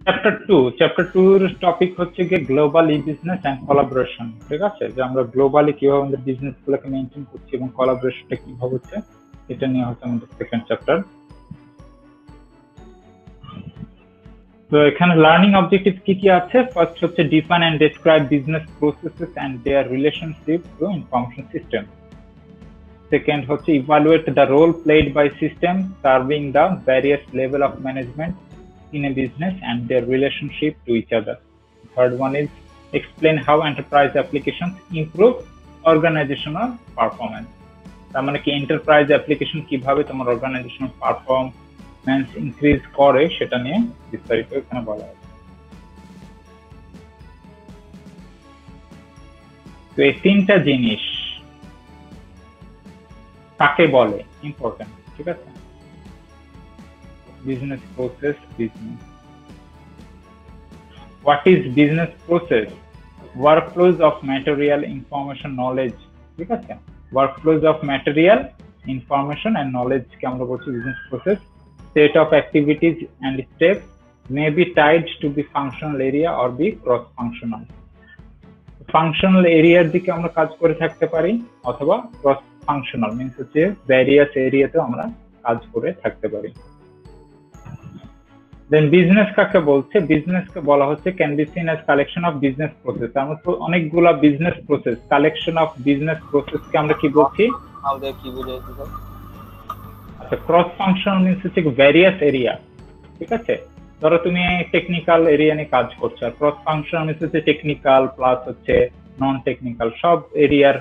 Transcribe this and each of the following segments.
Chapter two এর topic হচ্ছে গিয়ে global E business and collaboration. ঠিক আছে, যে আমরা গ্লোবালি কিভাবে আমাদের বিজনেস গুলোকে মেনটেন করছি এবং কোলাবোরেশনটা কিভাবে হচ্ছে, এটা নিয়ে হচ্ছে আমাদের সেকেন্ড চ্যাপ্টার। তো এখানে লার্নিং অবজেক্টিভ কি কি আছে? ফার্স্ট হচ্ছে define and describe business processes and their relationship to information system. Second হচ্ছে evaluate the role played by system serving the various level of management in a business and their relationship to each other. Third one is explain how enterprise applications improve organizational performance. তার মানে কি enterprise application কিভাবে তোমার organisational performance increase করে সেটা নিয়ে বিস্তারিত এখানে বলা আছে। তো এই তিনটা জিনিস কাকে বলে ইম্পর্টেন্ট। ঠিক আছে, business process, business. What is business process? Workflows of material, information, knowledge. ঠিক আছে, workflows of material, information and knowledge কে আমরা বলছি business process. Set of activities and steps may be tied to the functional area or be cross functional. Functional area এর দিকে আমরা কাজ করে থাকতে পারি অথবা cross functional means হচ্ছে various এরিয়াতে আমরা কাজ করে থাকতে পারি। দেন বিজনেস কাকে বলছে? বিজনেস কে বলা হচ্ছে can be seen as collection of business process. আমরা তো অনেকগুলা business process, collection of business process কে আমরা কি বলছি? আমাদের কি বোঝাইছে স্যার? আচ্ছা, ক্রস ফাংশনাল মিন্স হচ্ছে ভ্যারিয়াস এরিয়া। ঠিক আছে, ধরো তুমি টেকনিক্যাল এরিয়া নিয়ে কাজ করছো, আর ক্রস ফাংশনাল মিন্স হচ্ছে টেকনিক্যাল প্লাস হচ্ছে নন টেকনিক্যাল সব এরিয়ার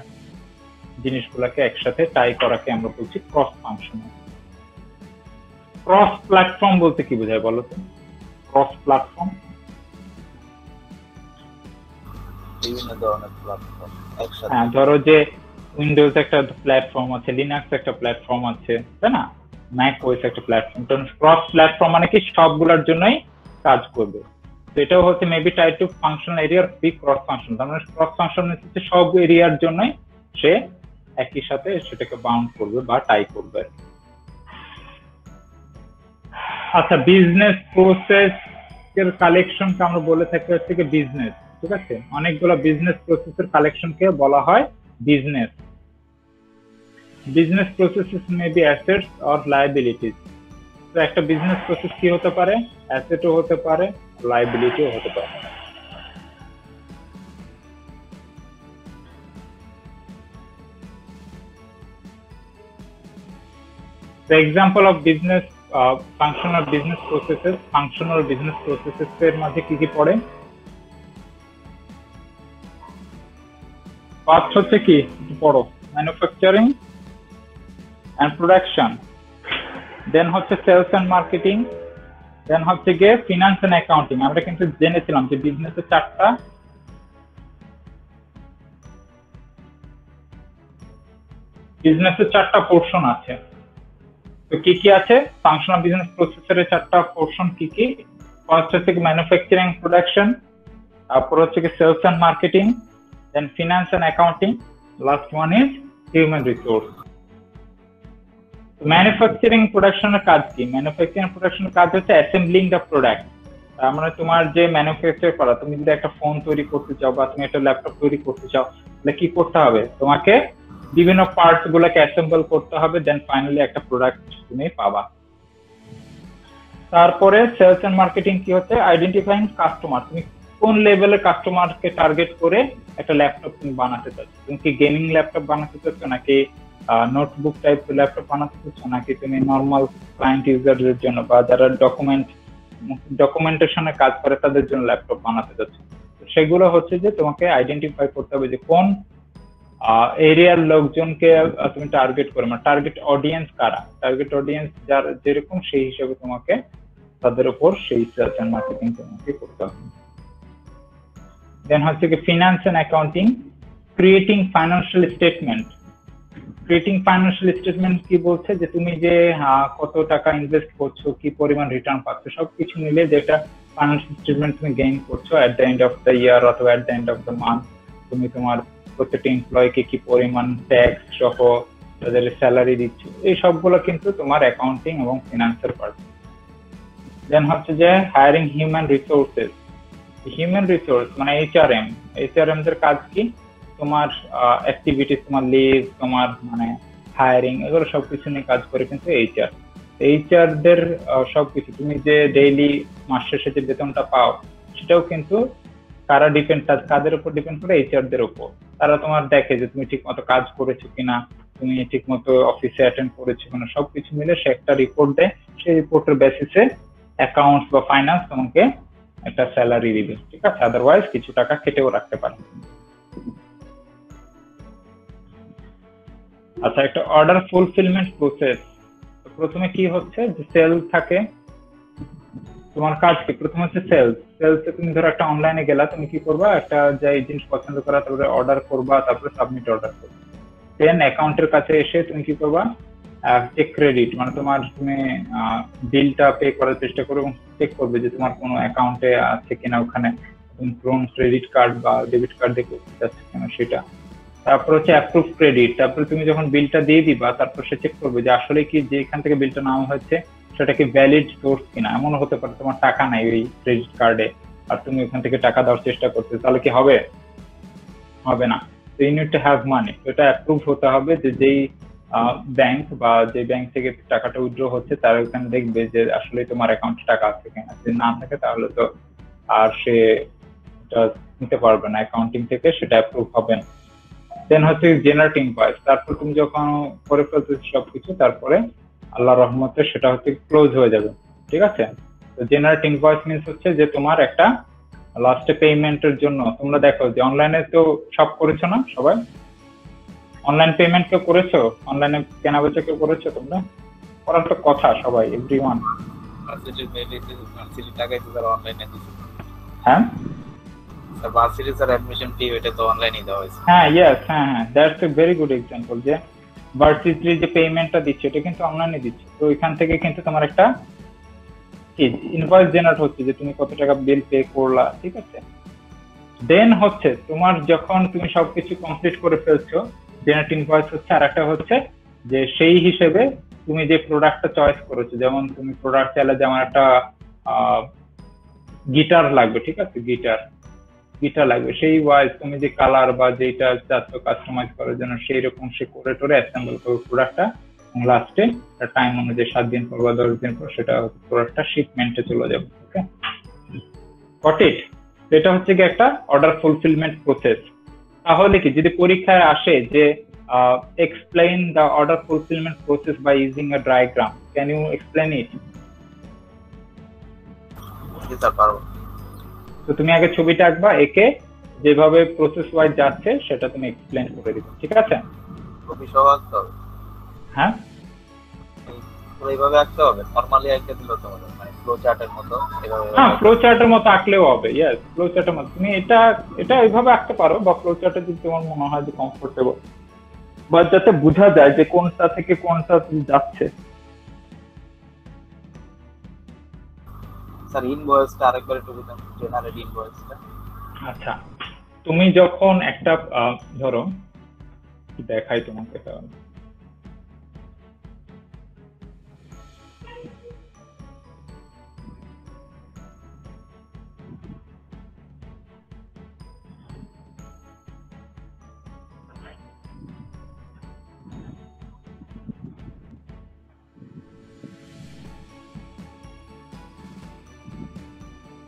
জিনিসগুলোকে একসাথে টাই করাকে আমরা বলছি ক্রস ফাংশনাল। ক্রস প্ল্যাটফর্ম বলতে কি বোঝায় বলো তো? ক্রস প্ল্যাটফর্ম বিভিন্ন ধরনের প্ল্যাটফর্ম একসাথে। হ্যাঁ, ধরো যে উইন্ডোজ একটা প্ল্যাটফর্ম আছে, লিনাক্স একটা প্ল্যাটফর্ম আছে, তাই না? ম্যাক ওএস একটা প্ল্যাটফর্ম। ক্রস প্ল্যাটফর্ম মানে কি সবগুলোর জন্যই কাজ করবে। তো এটাও হচ্ছে মেবি টাইড টু ফাংশনাল এরিয়ার বি ক্রস ফাংশন। তার মানে ক্রস ফাংশন হচ্ছে সব এরিয়ার জন্যই সে একই সাথে সেটাকে বাউন্ড করবে বা টাই করবে। আচ্ছা, বিজনেস প্রসেস এর কালেকশনকে আমরা বলে থাকি হচ্ছে কি বিজনেস। ঠিক আছে, অনেকগুলো বিজনেস প্রসেসের কালেকশনকে বলা হয় business. Business processes may be assets or liabilities. তো একটা বিজনেস প্রসেস কি হতে পারে? অ্যাসেটও হতে পারে, লায়াবিলিটিও হতে পারে। The example of business functional business processes, functional business processes এর মধ্যে কি কি পড়ে? ফার্স্ট হচ্ছে কি পড়ো, ম্যানুফ্যাকচারিং এন্ড প্রোডাকশন, দেন হচ্ছে সেলস এন্ড মার্কেটিং, দেন হচ্ছে গিয়ে ফিনান্স এন্ড অ্যাকাউন্টিং। আমরা কিন্তু জেনেছিলাম যে বিজনেসের চারটা পোর্শন আছে। তো কি কি আছে? ফাংশনাল বিজনেস প্রসেসের চারটা পোর্শন কি কি? ফার্স্ট হচ্ছে ম্যানুফ্যাকচারিং প্রোডাকশন, তারপর হচ্ছে কি sales and marketing, then finance and accounting, last one is human resource. Manufacturing প্রোডাকশনের কাজ কি? ম্যানুফ্যাকচারিং প্রোডাকশনের কাজ হচ্ছে অ্যাসেম্বলিং দ্য প্রোডাক্ট। তার মানে তোমার যে ম্যানুফ্যাকচার করা, তুমি যদি একটা ফোন তৈরি করতে চাও বা তুমি একটা ল্যাপটপ তৈরি করতে চাও, তাহলে কি করতে হবে? তোমাকে বিভিন্ন পার্টস গুলোকে অ্যাসেম্বল করতে হবে, দেন ফাইনালি একটা প্রোডাক্ট তুমি পাবা। তারপরে সেলস এন্ড মার্কেটিং কি হচ্ছে? Identifying customer. তুমি কোন লেভেলের কাস্টমারকে টার্গেট করে একটা ল্যাপটপ তুমি বানাতে চাচ্ছ? তুমি কি গেমিং ল্যাপটপ বানাতে চাচ্ছ, নাকি নোটবুক টাইপ ল্যাপটপ বানাতে চাচ্ছ, নাকি তুমি নর্মাল ক্লায়েন্ট ইউজারদের জন্য বা যারা ডকুমেন্টেশনে কাজ করে তাদের জন্য ল্যাপটপ বানাতে চাচ্ছ? সেগুলো হচ্ছে যে তোমাকে আইডেন্টিফাই করতে হবে যে কোন এরিয়ার লোকজনকে তুমি টার্গেট করো, মানে টার্গেট অডিয়েন্স কারা, টার্গেট অডিয়েন্স যার যেরকম সেই হিসেবে তোমাকে তাদের উপর সেই সেলস এন্ড মার্কেটিং তোমাকে করতে হবে। দেন হচ্ছে কি finance and accounting, creating financial statement. Creating financial statement কি বলছে? যে তুমি যে কত টাকা ইনভেস্ট করছো, কি পরিমাণ রিটার্ন পাচ্ছ, সবকিছু মিলে যেটা ফাইন্যান্সিয়াল স্টেটমেন্ট তুমি গেইন করছো at the end of the year অথবা at the end of the month. তুমি তোমার প্রত্যেকটা এমপ্লয়িকে কি পরিমাণ ট্যাক্স সহ তাদের স্যালারি দিচ্ছ, এই সবগুলো কিন্তু তোমার অ্যাকাউন্টিং এবং ফিনান্সের পার্ট। দেন হচ্ছে যে hiring human resources. Human resource মানে এইচআরএম। এইচআরএম দের কাজ কি? তোমার অ্যাক্টিভিটিস, তোমার লিভ, তোমার মানে হায়ারিং, এগুলো সবকিছু নিয়ে কাজ করে কিন্তু এইচআর। এইচআর দের সবকিছু, তুমি যে ডেইলি মাস শেষে যে বেতনটা পাও সেটাও কিন্তু কারা ডিপেন্ড, কাদের উপর ডিপেন্ড করে? এইচআর দের উপর। তারা তোমার দেখে যে তুমি ঠিক মতো কাজ করেছো কিনা, তুমি ঠিক মতো অফিসে অ্যাটেন্ড করেছো কিনা, সবকিছু মিলে সে একটা রিপোর্ট দেয়। সেই রিপোর্টের বেসিসে অ্যাকাউন্টস বা ফাইন্যান্স তোমাকে একটা স্যালারি দিবে, ঠিক আছে? আদারওয়াইজ কিছু টাকা কেটেও রাখতে পারে। আচ্ছা, একটা অর্ডার ফুলফিলমেন্ট প্রসেস। প্রথমে কি হচ্ছে যে সেল থাকে, তোমার কাজ কি? প্রথমে হচ্ছে সেলস। সেলসে তুমি ধরো একটা অনলাইনে গেলা, তুমি কি করবা? একটা যাই জিনিস পছন্দ করা, তারপরে অর্ডার করবা, তারপরে সাবমিট অর্ডার করবা। দেন অ্যাকাউন্টের কাছে এসে তুমি কি করবা? চেক ক্রেডিট, মানে তোমার তুমি বিলটা পে করার চেষ্টা করবে এবং চেক করবে যে তোমার কোনো অ্যাকাউন্টে আছে কিনা, ওখানে তুমি কোন ক্রেডিট কার্ড বা ডেবিট কার্ড দিয়ে করতে চাচ্ছ কিনা সেটা। তারপর হচ্ছে অ্যাপ্রুভ ক্রেডিট। তারপরে তুমি যখন বিলটা দিয়ে দিবা, তারপর সে চেক করবে যে আসলে কি যে এখান থেকে বিলটা নেওয়া হয়েছে সেটা কি ভ্যালিড সোর্স কিনা। এমনও হতে পারে তোমার টাকা নাই ওই ক্রেডিট কার্ডে, আর তুমি ওখান থেকে টাকা দেওয়ার চেষ্টা করতে, তাহলে কি হবে? হবে না। তো you need to have money. এটা অ্যাপ্রুভ হতে হবে যে যেই ব্যাংক বা যে ব্যাংক থেকে টাকাটা উইথড্র হচ্ছে তারা ওখানে দেখবে যে আসলে তোমার অ্যাকাউন্টে টাকা আছে কিনা। যদি না থাকে তাহলে তো আর সে এটা নিতে পারবে না, অ্যাকাউন্টিং থেকে সেটা অ্যাপ্রুভ হবে না। দেন হচ্ছে জেনারেট ইনভয়েস। তারপর তুমি যখন করে ফেলছো সবকিছু, তারপরে আল্লাহ রহমতে সেটা হচ্ছে ক্লোজ হয়ে যাবে, ঠিক আছে? তো জেনারেট ইনভয়েস মিনস হচ্ছে যে তোমার একটা লাস্টে পেমেন্টের জন্য, তোমরা দেখো যে অনলাইনে তো সব করেছো না সবাই? অনলাইন পেমেন্ট কেউ করেছো? অনলাইনে কেনা বেচা কেউ করেছো তোমরা? করার তো কথা সবাই, এভরিওয়ান। ভার্সিটির মেইলে ভার্সিটির টাকায় তো তারা অনলাইনে দিচ্ছে। হ্যাঁ স্যার ভার্সিটির স্যার অ্যাডমিশন ফি এটা তো অনলাইনেই দেওয়া হয়েছে। হ্যাঁ, ইয়েস, হ্যাঁ হ্যাঁ, that's a very good example যে ভার্সিটির যে পেমেন্টটা দিচ্ছে এটা কিন্তু অনলাইনে দিচ্ছে। তো এখান থেকে কিন্তু তোমার একটা ইনভয়েস জেনারেট হচ্ছে যে তুমি কত টাকা বিল পে করলা, ঠিক আছে? দেন হচ্ছে তোমার যখন তুমি সবকিছু কমপ্লিট করে ফেলছো, জেনারেট ইনভয়েস হচ্ছে। আর একটা হচ্ছে যে সেই হিসেবে তুমি যে প্রোডাক্টটা চয়েস করেছো, যেমন তুমি প্রোডাক্ট চাইলে যে আমার একটা গিটার লাগবে, ঠিক আছে? গিটার লাগবে, সেই ওয়াইজ তুমি যে কালার বা যেটা চাচ্ছ কাস্টমাইজ করার জন্য সেই রকম সে করে টোরে অ্যাসেম্বল করবে প্রোডাক্টটা। লাস্টে টাইম অনুযায়ী 7 দিন পর বা 10 দিন পর সেটা প্রোডাক্টটা শিপমেন্টে চলে যাবে। ওকে, গট ইট? এটা হচ্ছে কি একটা অর্ডার ফুলফিলমেন্ট প্রসেস। তাহলে কি যদি পরীক্ষায় আসে যে explain the order fulfilment process by using a diagram, can you explain it? জি স্যার পারবো। তো তুমি আগে ছবিটা আঁকবা, একে যেভাবে প্রসেস ওয়াইজ যাচ্ছে সেটা তুমি এক্সপ্লেন করে দিবে, ঠিক আছে? ছবি সহ আঁকতে হবে? হ্যাঁ, তো এইভাবে আঁকতে হবে, নরমালি আঁকতে দিলেও তো হবে, মানে ফ্লো চার্টের মতো এভাবে? হ্যাঁ, ফ্লো চার্টের মতো আঁকলেও হবে। ইয়েস, ফ্লো চার্টের মতো তুমি এটা এইভাবে আঁকতে পারো, বা ফ্লো চার্টে যদি তোমার মনে হয় যে কমফোর্টেবল, বা যাতে বোঝা যায় যে কোনটা থেকে কোনটা যাচ্ছে। স্যার ইনভয়েসটা আরেকবার একটু বুঝান, জেনারেট ইনভয়েসটা। আচ্ছা, তুমি যখন একটা ধরো দেখাই তোমাকে, তাহলে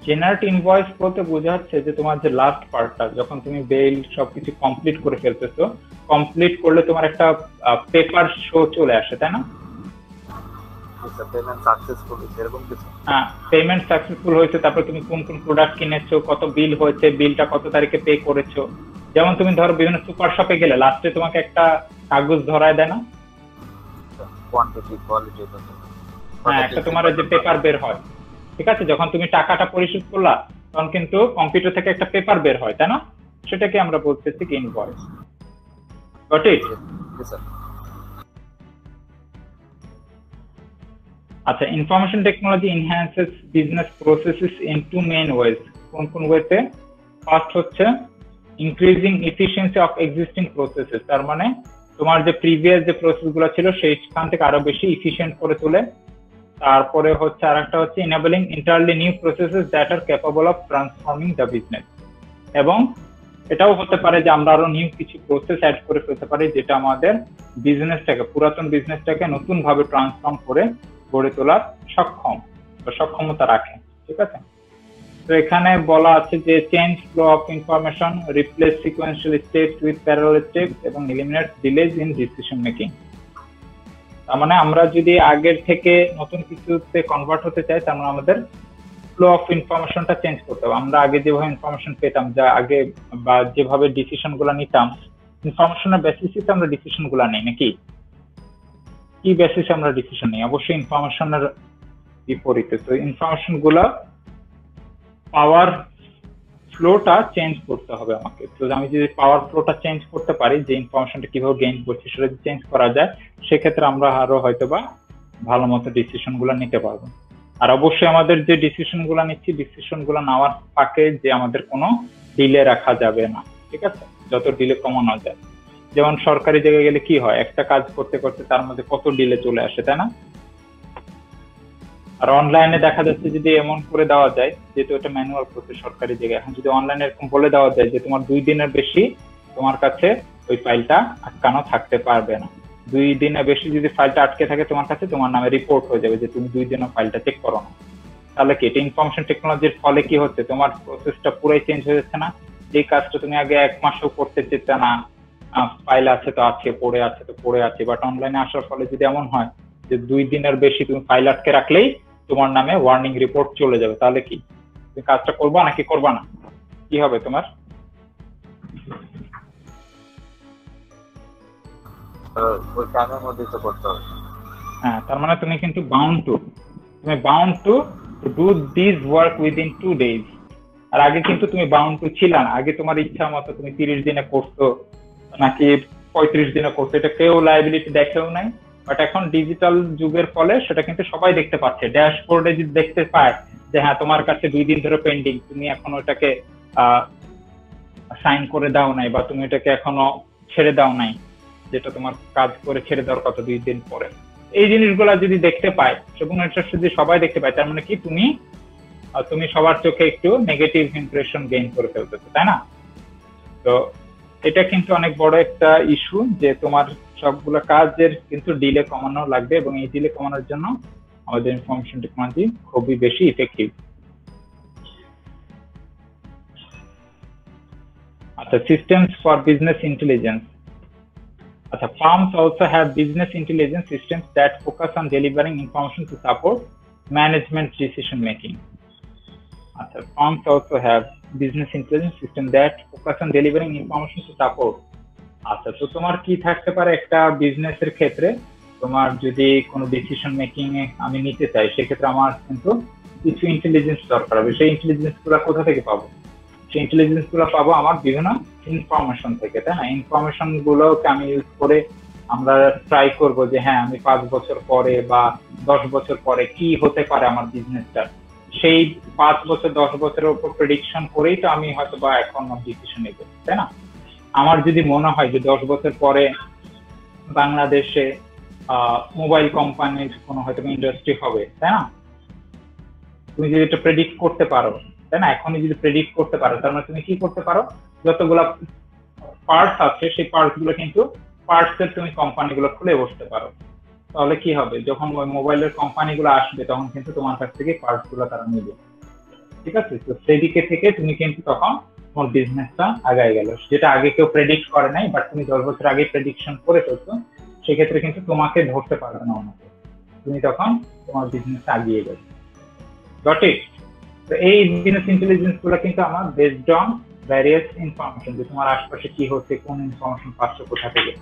জেনারেট ইনভয়েস বলতে বোঝাচ্ছে যে তোমার যে লাস্ট পার্টটা, যখন তুমি বেল সবকিছু কমপ্লিট করে ফেলতেছো, কমপ্লিট করলে তোমার একটা পেপার শো চলে আসে, তাই না? পেমেন্ট সাকসেসফুল এরকম কিছু? হ্যাঁ, পেমেন্ট সাকসেসফুল হয়েছে, তারপর তুমি কোন কোন প্রোডাক্ট কিনেছো, কত বিল হয়েছে, বিলটা কত তারিখে পে করেছো। যেমন তুমি ধরো বিভিন্ন সুপার শপে গেলে লাস্টে তোমাকে একটা কাগজ ধরায় দেয় না? Quantity quality. হ্যাঁ, একটা তোমার ওই যে পেপার বের হয়, ঠিক আছে? যখন তুমি টাকাটা পরিশোধ করলা তখন কিন্তু কম্পিউটার থেকে একটা পেপার বের হয়, তাই না? সেটাকে আমরা বলতেছি কি ইনভয়েস। Got it? আচ্ছা, information technology enhances business processes in two main ways. কোন কোন ওয়েতে? ফার্স্ট হচ্ছে increasing efficiency of existing processes. তার মানে তোমার যে প্রিভিয়াস যে প্রসেস গুলো ছিল সেইখান থেকে আরো বেশি এফিশিয়েন্ট করে তোলে। তারপরে হচ্ছে আরেকটা হচ্ছে enabling entirely new processes that are capable of transforming the business, এবং এটাও হতে পারে যে আমরা আরো নিউ কিছু প্রসেস অ্যাড করে ফেলতে পারি যেটা আমাদের বিজনেসটাকে, পুরাতন বিজনেসটাকে নতুন ভাবে ট্রান্সফর্ম করে গড়ে তোলার সক্ষমতা রাখে। ঠিক আছে, তো এখানে বলা আছে যে change flow of information, replace sequential steps with parallel steps এবং eliminate delays in decision making. তার মানে আমরা যদি আগের থেকে নতুন কিছুতে কনভার্ট হতে চাই, তার মানে আমাদের ফ্লো অফ ইনফরমেশনটা চেঞ্জ করতে হবে। আমরা আগে যেভাবে ইনফরমেশন পেতাম, যা আগে বা যেভাবে ডিসিশন গুলা নিতাম, ইনফরমেশনের বেসিসে আমরা ডিসিশন গুলা নেই নাকি? কি বেসিসে আমরা ডিসিশন নিই? অবশ্যই ইনফরমেশনের বিপরীতে। তো ইনফরমেশন গুলা পাওয়ার ফ্লোটা চেঞ্জ করতে হবে আমাকে। তো আমি যদি পাওয়ার ফ্লোটা চেঞ্জ করতে পারি, যে ইনফরমেশনটা কিভাবে গেইন করছি সেটা যদি চেঞ্জ করা যায়, সেক্ষেত্রে আমরা আরো হয়তোবা ভালো মতো ডিসিশন গুলা নিতে পারবো। আর অবশ্যই আমাদের যে ডিসিশন গুলা নিচ্ছি, ডিসিশন গুলা নেওয়ার ফাঁকে যে আমাদের কোনো ডিলে রাখা যাবে না। ঠিক আছে, যত ডিলে কমানো যায়। যেমন সরকারি জায়গায় গেলে কি হয়, একটা কাজ করতে করতে তার মধ্যে কত ডিলে চলে আসে, তাই না? আর অনলাইনে দেখা যাচ্ছে যদি এমন করে দেওয়া যায়, যেহেতু এটা ম্যানুয়াল প্রসেস সরকারি জায়গায়, এখন যদি অনলাইনে এরকম বলে দেওয়া যায় যে তোমার 2 দিনের বেশি তোমার কাছে ওই ফাইলটা আটকানো থাকতে পারবে না। 2 দিনের বেশি যদি ফাইলটা আটকে থাকে তোমার কাছে, তোমার নামে রিপোর্ট হয়ে যাবে যে তুমি 2 দিনও ফাইলটা চেক করো না। তাহলে কি এটা ইনফরমেশন টেকনোলজির ফলে কি হচ্ছে, তোমার প্রসেসটা পুরাই চেঞ্জ হয়ে যাচ্ছে না? যে কাজটা তুমি আগে 1 মাসও করতে চেতে না, ফাইল আছে তো আছে, পড়ে আছে তো পড়ে আছে, বাট অনলাইনে আসার ফলে যদি এমন হয় যে 2 দিনের বেশি তুমি ফাইল আটকে রাখলেই তোমার নামে ওয়ার্নিং রিপোর্ট চলে যাবে, তাহলে কি তুমি কাজটা করবা নাকি করবা না? কি হবে তোমার? ওই টাইমের মধ্যেই তো করতে হবে। হ্যাঁ, তার মানে তুমি কিন্তু bound to do this work within 2 days। আর আগে কিন্তু তুমি বাউন্ড টু ছিল না। আগে তোমার ইচ্ছা মতো তুমি 30 দিনে করছো নাকি 35 দিনে করছো, এটা কেউ লায়াবিলিটি দেখেও নাই। বাট এখন ডিজিটাল যুগের ফলে সেটা কিন্তু সবাই দেখতে পাচ্ছে। ড্যাশবোর্ডে যদি দেখতে পায় যে হ্যাঁ তোমার কাছে 2 দিন ধরে পেন্ডিং, তুমি এখন ওটাকে সাইন করে দাও নাই, বা তুমি এটাকে এখনো ছেড়ে দাও নাই, যেটা তোমার কাজ করে ছেড়ে দেওয়ার কথা 2 দিন পরে, এই জিনিসগুলা যদি দেখতে পায় এবং এটা যদি সবাই দেখতে পায়, তার মানে কি তুমি সবার চোখে একটু নেগেটিভ ইমপ্রেশন গেইন করে ফেলতেছো, তাই না? তো এটা কিন্তু অনেক বড় একটা ইস্যু যে তোমার সবগুলো কাজের কিন্তু ডিলে কমানো লাগবে, এবং এই ডিলে কমানোর জন্য আমাদের ইনফরমেশন টেকনোলজি খুবই বেশি ইফেক্টিভ। আচ্ছা, সিস্টেমস ফর বিজনেস ইন্টেলিজেন্স। আচ্ছা, firms also have business intelligence systems that focus on delivering information to support management decision making. আচ্ছা, firms also have business intelligence system that focus on delivering information to support. আচ্ছা, তো তোমার কি থাকতে পারে একটা বিজনেসের ক্ষেত্রে, তোমার যদি কোনো ডিসিশন মেকিং এ আমি নিতে চাই, সেক্ষেত্রে আমার কিন্তু কিছু ইন্টেলিজেন্স দরকার হবে। সেই ইন্টেলিজেন্স গুলা কোথা থেকে পাবো? সেই ইন্টেলিজেন্স গুলা পাবো আমার বিভিন্ন ইনফরমেশন থেকে, তাই না? ইনফরমেশন গুলোকে আমি ইউজ করে আমরা ট্রাই করবো যে হ্যাঁ আমি 5 বছর পরে বা 10 বছর পরে কি হতে পারে আমার বিজনেসটা, সেই 5 বছর 10 বছরের উপর প্রেডিকশন করেই তো আমি হয়তো বা এখন ডিসিশন নেব, তাই না? আমার যদি মনে হয় যে 10 বছর পরে বাংলাদেশে মোবাইল কোম্পানির কোনো হয়তো ইন্ডাস্ট্রি হবে, তাই না? তুমি যদি এটা প্রেডিক্ট করতে পারো, তাই না? এখনই যদি প্রেডিক্ট করতে পারো, তার মানে তুমি কি করতে পারো, যতগুলা পার্টস আছে সেই পার্টস গুলো কিন্তু পার্টসের তুমি কোম্পানিগুলো খুলে বসতে পারো। তাহলে কি হবে, যখন ওই মোবাইলের কোম্পানিগুলো আসবে তখন কিন্তু তোমার কাছ থেকে পার্টস গুলো তারা নেবে। ঠিক আছে, তো সেই দিকে থেকে তুমি কিন্তু তখন তোমার বিজনেসটা আগায় গেল, যেটা আগে কেউ প্রেডিক্ট করে নাই, বাট তুমি 10 বছর আগে প্রেডিকশন করে ফেলছো, সেক্ষেত্রে কিন্তু তোমাকে ধরতে পারবে না অনেকে, তুমি তখন তোমার বিজনেসটা আগিয়ে যাবে। Got it? তো এই বিজনেস ইন্টেলিজেন্স গুলো কিন্তু আমার বেসড অন ভ্যারিয়াস ইনফরমেশন, যে তোমার আশপাশে কি হচ্ছে, কোন ইনফরমেশন পাচ্ছ কোথা থেকে,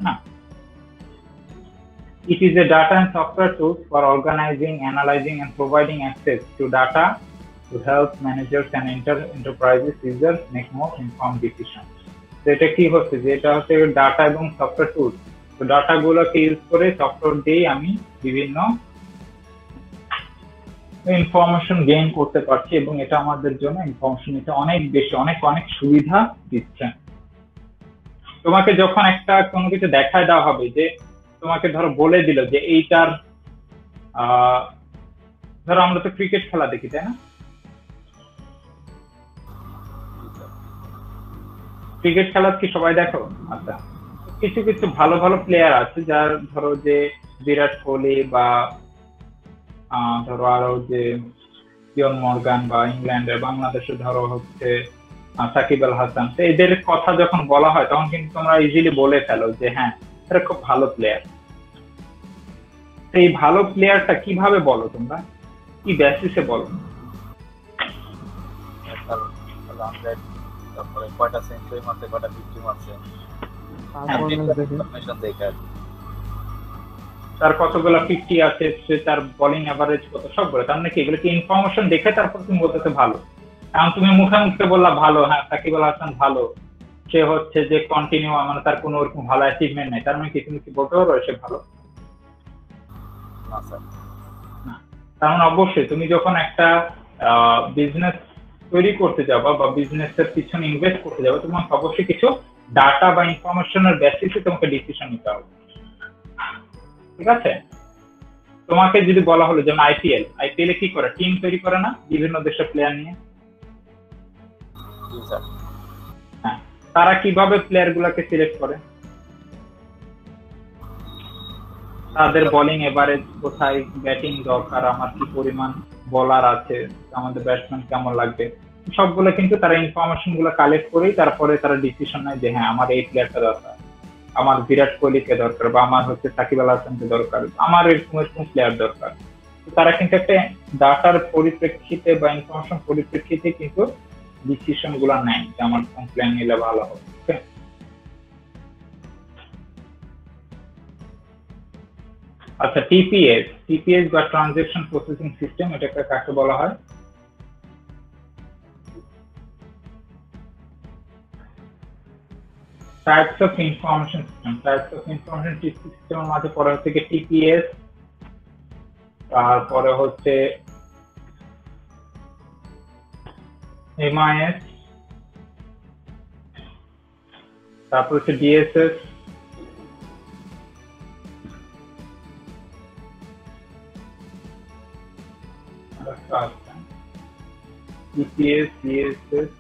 না? It is a data and software tool for organizing, analyzing, and providing access to data to help managers and enterprises users make more informed decisions. তো এটা কি হচ্ছে, যে এটা হচ্ছে ডাটা এবং সফটওয়্যার টুল। তো ডাটা গুলোকে ইউজ করে সফটওয়্যার দিয়ে আমি বিভিন্ন ইনফরমেশন গেইন করতে পারছি, এবং এটা আমাদের জন্য ইনফরমেশন নিতে অনেক বেশি অনেক সুবিধা দিচ্ছে। তোমাকে যখন একটা কোনো কিছু দেখায় দেওয়া হবে, যে তোমাকে ধরো বলে দিল যে এইটার ধরো আমরা তো ক্রিকেট খেলা দেখি, তাই না? ক্রিকেট খেলা কি সবাই দেখো? আচ্ছা, কিছু কিছু ভালো ভালো প্লেয়ার আছে যার ধরো যে বিরাট কোহলি বা ধরো আরো যে জন মর্গান, বা ইংল্যান্ডের, বাংলাদেশে ধরো হচ্ছে সাকিব আল হাসান, তো এদের কথা যখন বলা হয় তখন কিন্তু তোমরা ইজিলি বলে ফেলো যে হ্যাঁ এরা খুব ভালো প্লেয়ার। এই ভালো প্লেয়ারটা কিভাবে বলো তোমরা, কি বেসিসে বলো? রানরেট, তারপরে কয়টা সেঞ্চুরি মারছে, কয়টা ফিফটি মারছে, ইনফরমেশন দেখে আর কি। তার কতগুলো 50 আছে, সে তার বোলিং এভারেজ কত, সবগুলো। তার মানে কি এগুলো কি ইনফরমেশন দেখে তারপর তুমি বলতেছে ভালো? কারণ তুমি মুখে মুখে বললা ভালো, হ্যাঁ সাকিব আল হাসান ভালো, সে হচ্ছে যে কন্টিনিউ, মানে তার কোনো ওরকম ভালো অ্যাচিভমেন্ট নেই, তার মানে কি তুমি কি বলতে পারো সে ভালো? না স্যার। না। তার মানে অবশ্যই তুমি যখন একটা বিজনেস তৈরি করতে যাবা বা বিজনেসের পিছনে ইনভেস্ট করতে যাবে, তোমাকে অবশ্যই কিছু ডাটা বা ইনফরমেশনের বেসিসে তোমাকে ডিসিশন নিতে হবে, ঠিক আছে? তোমাকে যদি বলা হলো যেমন আইপিএল এ কি করে, টিম তৈরি করে না বিভিন্ন দেশের প্লেয়ার নিয়ে? জি স্যার। হ্যাঁ, তারা কিভাবে প্লেয়ার গুলাকে সিলেক্ট করে? তাদের বোলিং এভারেজ কোথায়, ব্যাটিং দরকার, আমার কি পরিমাণ বলার আছে, আমাদের ব্যাটসম্যান কেমন লাগবে, সবগুলো কিন্তু তারা ইনফরমেশন গুলো কালেক্ট করেই তারপরে তারা ডিসিশন নেয় যে হ্যাঁ আমার এই প্লেয়ারটা দরকার, আমার বিরাট কোহলিকে দরকার, বা আমার হচ্ছে সাকিব আল হাসানকে দরকার, আমার এরকম এরকম প্লেয়ার দরকার। তারা কিন্তু একটা ডাটার পরিপ্রেক্ষিতে বা ইনফরমেশন পরিপ্রেক্ষিতে কিন্তু ডিসিশন গুলা নেয় যে আমার কোন প্ল্যান নিলে ভালো হবে। আচ্ছা, টিপিএস বা ট্রানজেকশন প্রসেসিং সিস্টেম, এটা কাকে বলা হয়? টাইপস অফ ইনফরমেশন সিস্টেমের মাঝে পড়া হচ্ছে টিপিএস, তারপরে হচ্ছে এমআইএস, তারপর হচ্ছে ডিএসএস, টিপিএস, ডিএসএস,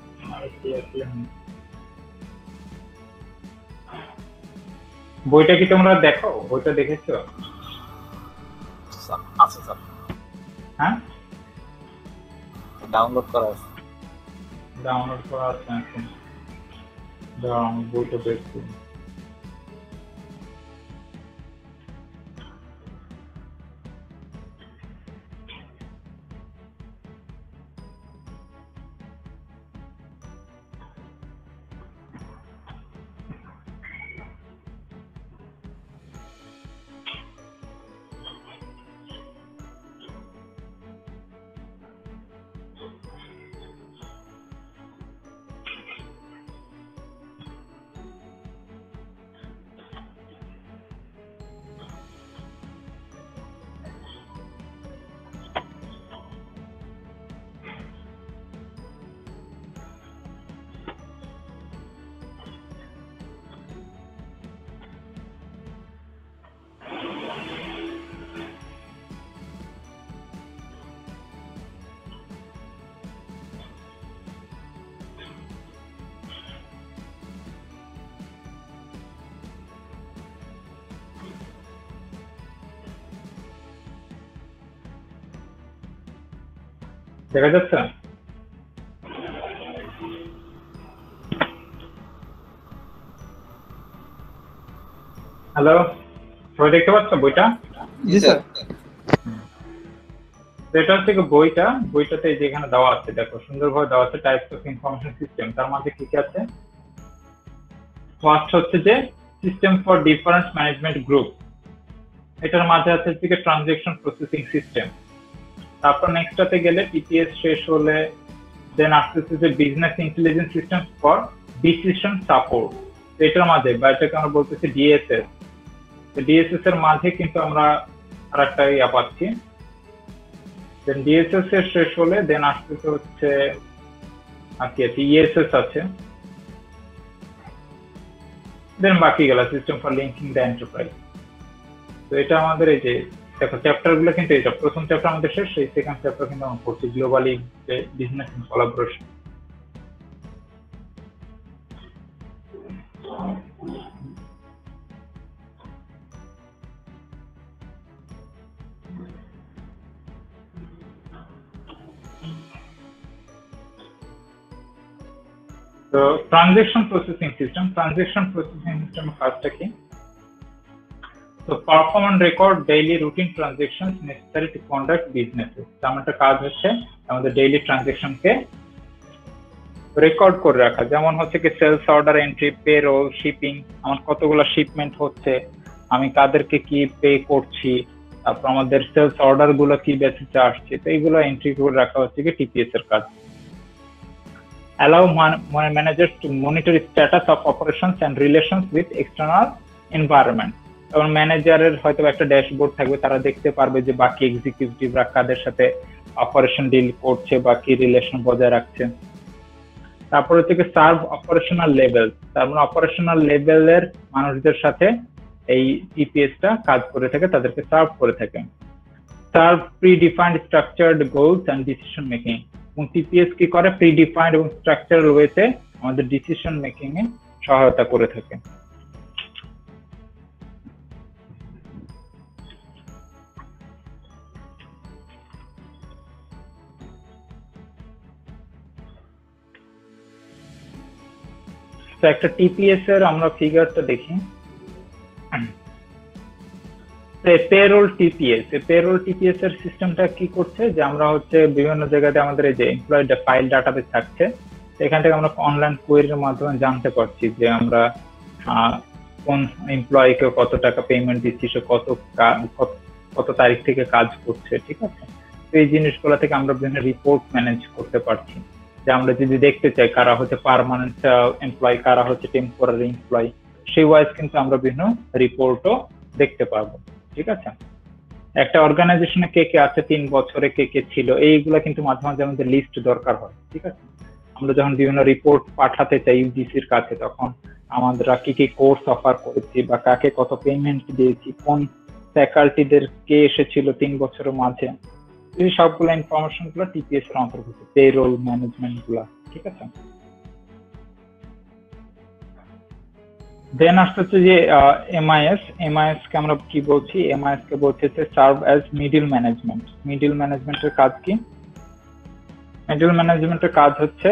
বইটা কি তোমরা দেখো? বইটা দেখেছো? আছে স্যার, হ্যাঁ ডাউনলোড করা আছে। ডাউনলোড করা আছে এখন, দাঁড়াও আমি বইটা বের করি। দেখা যাচ্ছে? হ্যালো, সবাই দেখতে পাচ্ছ বইটা? জি স্যার। এটা হচ্ছে বইটাতে যেখানে দেওয়া আছে, দেখো সুন্দরভাবে দেওয়া আছে টাইপস অফ ইনফরমেশন সিস্টেম। তার মধ্যে কি কি আছে? ফার্স্ট হচ্ছে যে system for difference management group, এটার মাঝে আছে হচ্ছে ট্রানজেকশন প্রসেসিং সিস্টেম। তারপর নেক্সটটাতে গেলে টিপিএস শেষ হলে দেন আসতেছে যে business intelligence system for decision support, এটার মাঝে, বা এটাকে আমরা বলতেছি ডিএসএস। ডিএসএস এর মাঝে কিন্তু আমরা আর একটা ইয়া পাচ্ছি। দেন ডিএসএস এর শেষ হলে দেন আসতেছে হচ্ছে আর কি আছে, ইএসএস আছে। দেন বাকি গেল system for linking the enterprise. তো এটা আমাদের এই যে দেখো চ্যাপ্টার গুলো কিন্তু এটা প্রথম চ্যাপ্টার আমাদের শেষ, এই সেকেন্ড চ্যাপ্টার কিন্তু আমরা পড়ছি গ্লোবালি বিজনেস কোলাবোরেশন। তো ট্রানজেকশন প্রসেসিং সিস্টেম ফার্স্টটা কি? So perform and record daily routine transactions necessary to conduct businesses. আমাদের কাজ হচ্ছে আমাদের ডেইলি ট্রানজাকশনকে রেকর্ড করে রাখা, যেমন হচ্ছে কি sales order entry, payroll, shipping, আমার কতগুলো শিপমেন্ট হচ্ছে, আমি কাদেরকে কি পে করছি, তারপর আমাদের সেলস অর্ডার গুলো কি বেসিসে আসছে, তো এইগুলো এন্ট্রি করে রাখা হচ্ছে কি টিপিএস এর কাজ। Allow managers to monitor status of operations and relations with external environment. যেমন ম্যানেজারের হয়তো একটা ড্যাশবোর্ড থাকবে, তারা দেখতে পারবে যে বাকি এক্সিকিউটিভরা কাদের সাথে অপারেশন ডিল করছে বা কি রিলেশন বজায় রাখছে। তারপর হচ্ছে কি সার্ভ অপারেশনাল লেভেল, তার মানে অপারেশনাল লেভেলের মানুষদের সাথে এই টিপিএসটা কাজ করে থাকে, তাদেরকে সার্ভ করে থাকে। Serve predefined structured goals and decision making, এবং টিপিএস কি করে প্রি-ডিফাইন্ড এবং স্ট্রাকচারাল ওয়েতে আমাদের ডিসিশন মেকিং এ সহায়তা করে থাকে। তো একটা টিপিএস এর আমরা ফিগারটা দেখি। পেরোল টিপিএস এর সিস্টেমটা কি করছে যে আমরা হচ্ছে বিভিন্ন জায়গাতে আমাদের এই যে এমপ্লয়ি ফাইল ডাটাবেস থাকছে, এখান থেকে আমরা অনলাইন কোয়েরির মাধ্যমে জানতে পারছি যে আমরা কোন এমপ্লয়িকে কত টাকা পেমেন্ট দিচ্ছি, সে কত তারিখ থেকে কাজ করছে, ঠিক আছে। তো এই জিনিসগুলো থেকে আমরা বিভিন্ন রিপোর্ট ম্যানেজ করতে পারছি, যে আমরা যদি দেখতে চাই কারা হচ্ছে পার্মানেন্ট এমপ্লয়, কারা হচ্ছে টেম্পোরারি এমপ্লয়, সেই ওয়াইজ কিন্তু আমরা বিভিন্ন রিপোর্টও দেখতে পারবো, ঠিক আছে। একটা অর্গানাইজেশনে কে কে আছে, 3 বছরে কে কে ছিল, এইগুলা কিন্তু মাঝে মাঝে আমাদের লিস্ট দরকার হয়, ঠিক আছে। আমরা যখন বিভিন্ন রিপোর্ট পাঠাতে চাই ইউজিসির কাছে, তখন আমরা কি কি কোর্স অফার করেছি বা কাকে কত পেমেন্ট দিয়েছি, কোন ফ্যাকাল্টিদের কে এসেছিল 3 বছরের মাঝে, এই সবগুলো ইনফরমেশন গুলো টিপিএস এর অন্তর্ভুক্ত, পেরোল ম্যানেজমেন্ট গুলা, ঠিক আছে। দেন আসতে হচ্ছে যে এমআইএস কে আমরা কি বলছি, এমআইএস কে বলছে সার্ভ অ্যাজ মিডল ম্যানেজমেন্টের কাজ কি? মিডল ম্যানেজমেন্টের কাজ হচ্ছে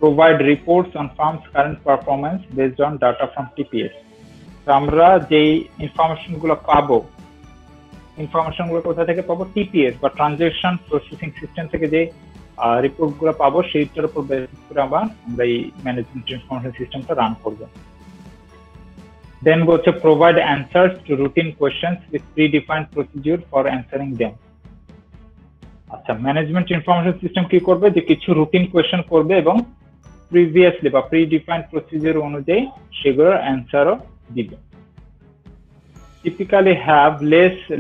provide reports on firms current performance based on data from TPS. তো আমরা যেই ইনফরমেশন গুলো পাবো, ইনফরমেশন গুলো কোথা থেকে পাবো? টিপিএস বা ট্রানজাকশন প্রসেসিং সিস্টেম থেকে যে রিপোর্ট গুলো পাবো, সেইটার উপর বেসিস করে আমরা এই ম্যানেজমেন্ট ইনফরমেশন সিস্টেমটা রান করবো। দেন বলছে provide answers two routine questions with pre-defined procedure for answering them. আচ্ছা, ম্যানেজমেন্ট ইনফরমেশন সিস্টেম কি করবে, যে কিছু রুটিন কোয়েশ্চেন করবে এবং প্রিভিয়াসলি বা প্রি-ডিফাইন্ড প্রসিডিউর অনুযায়ী সেগুলোর অ্যান্সারও দিবে। Typically have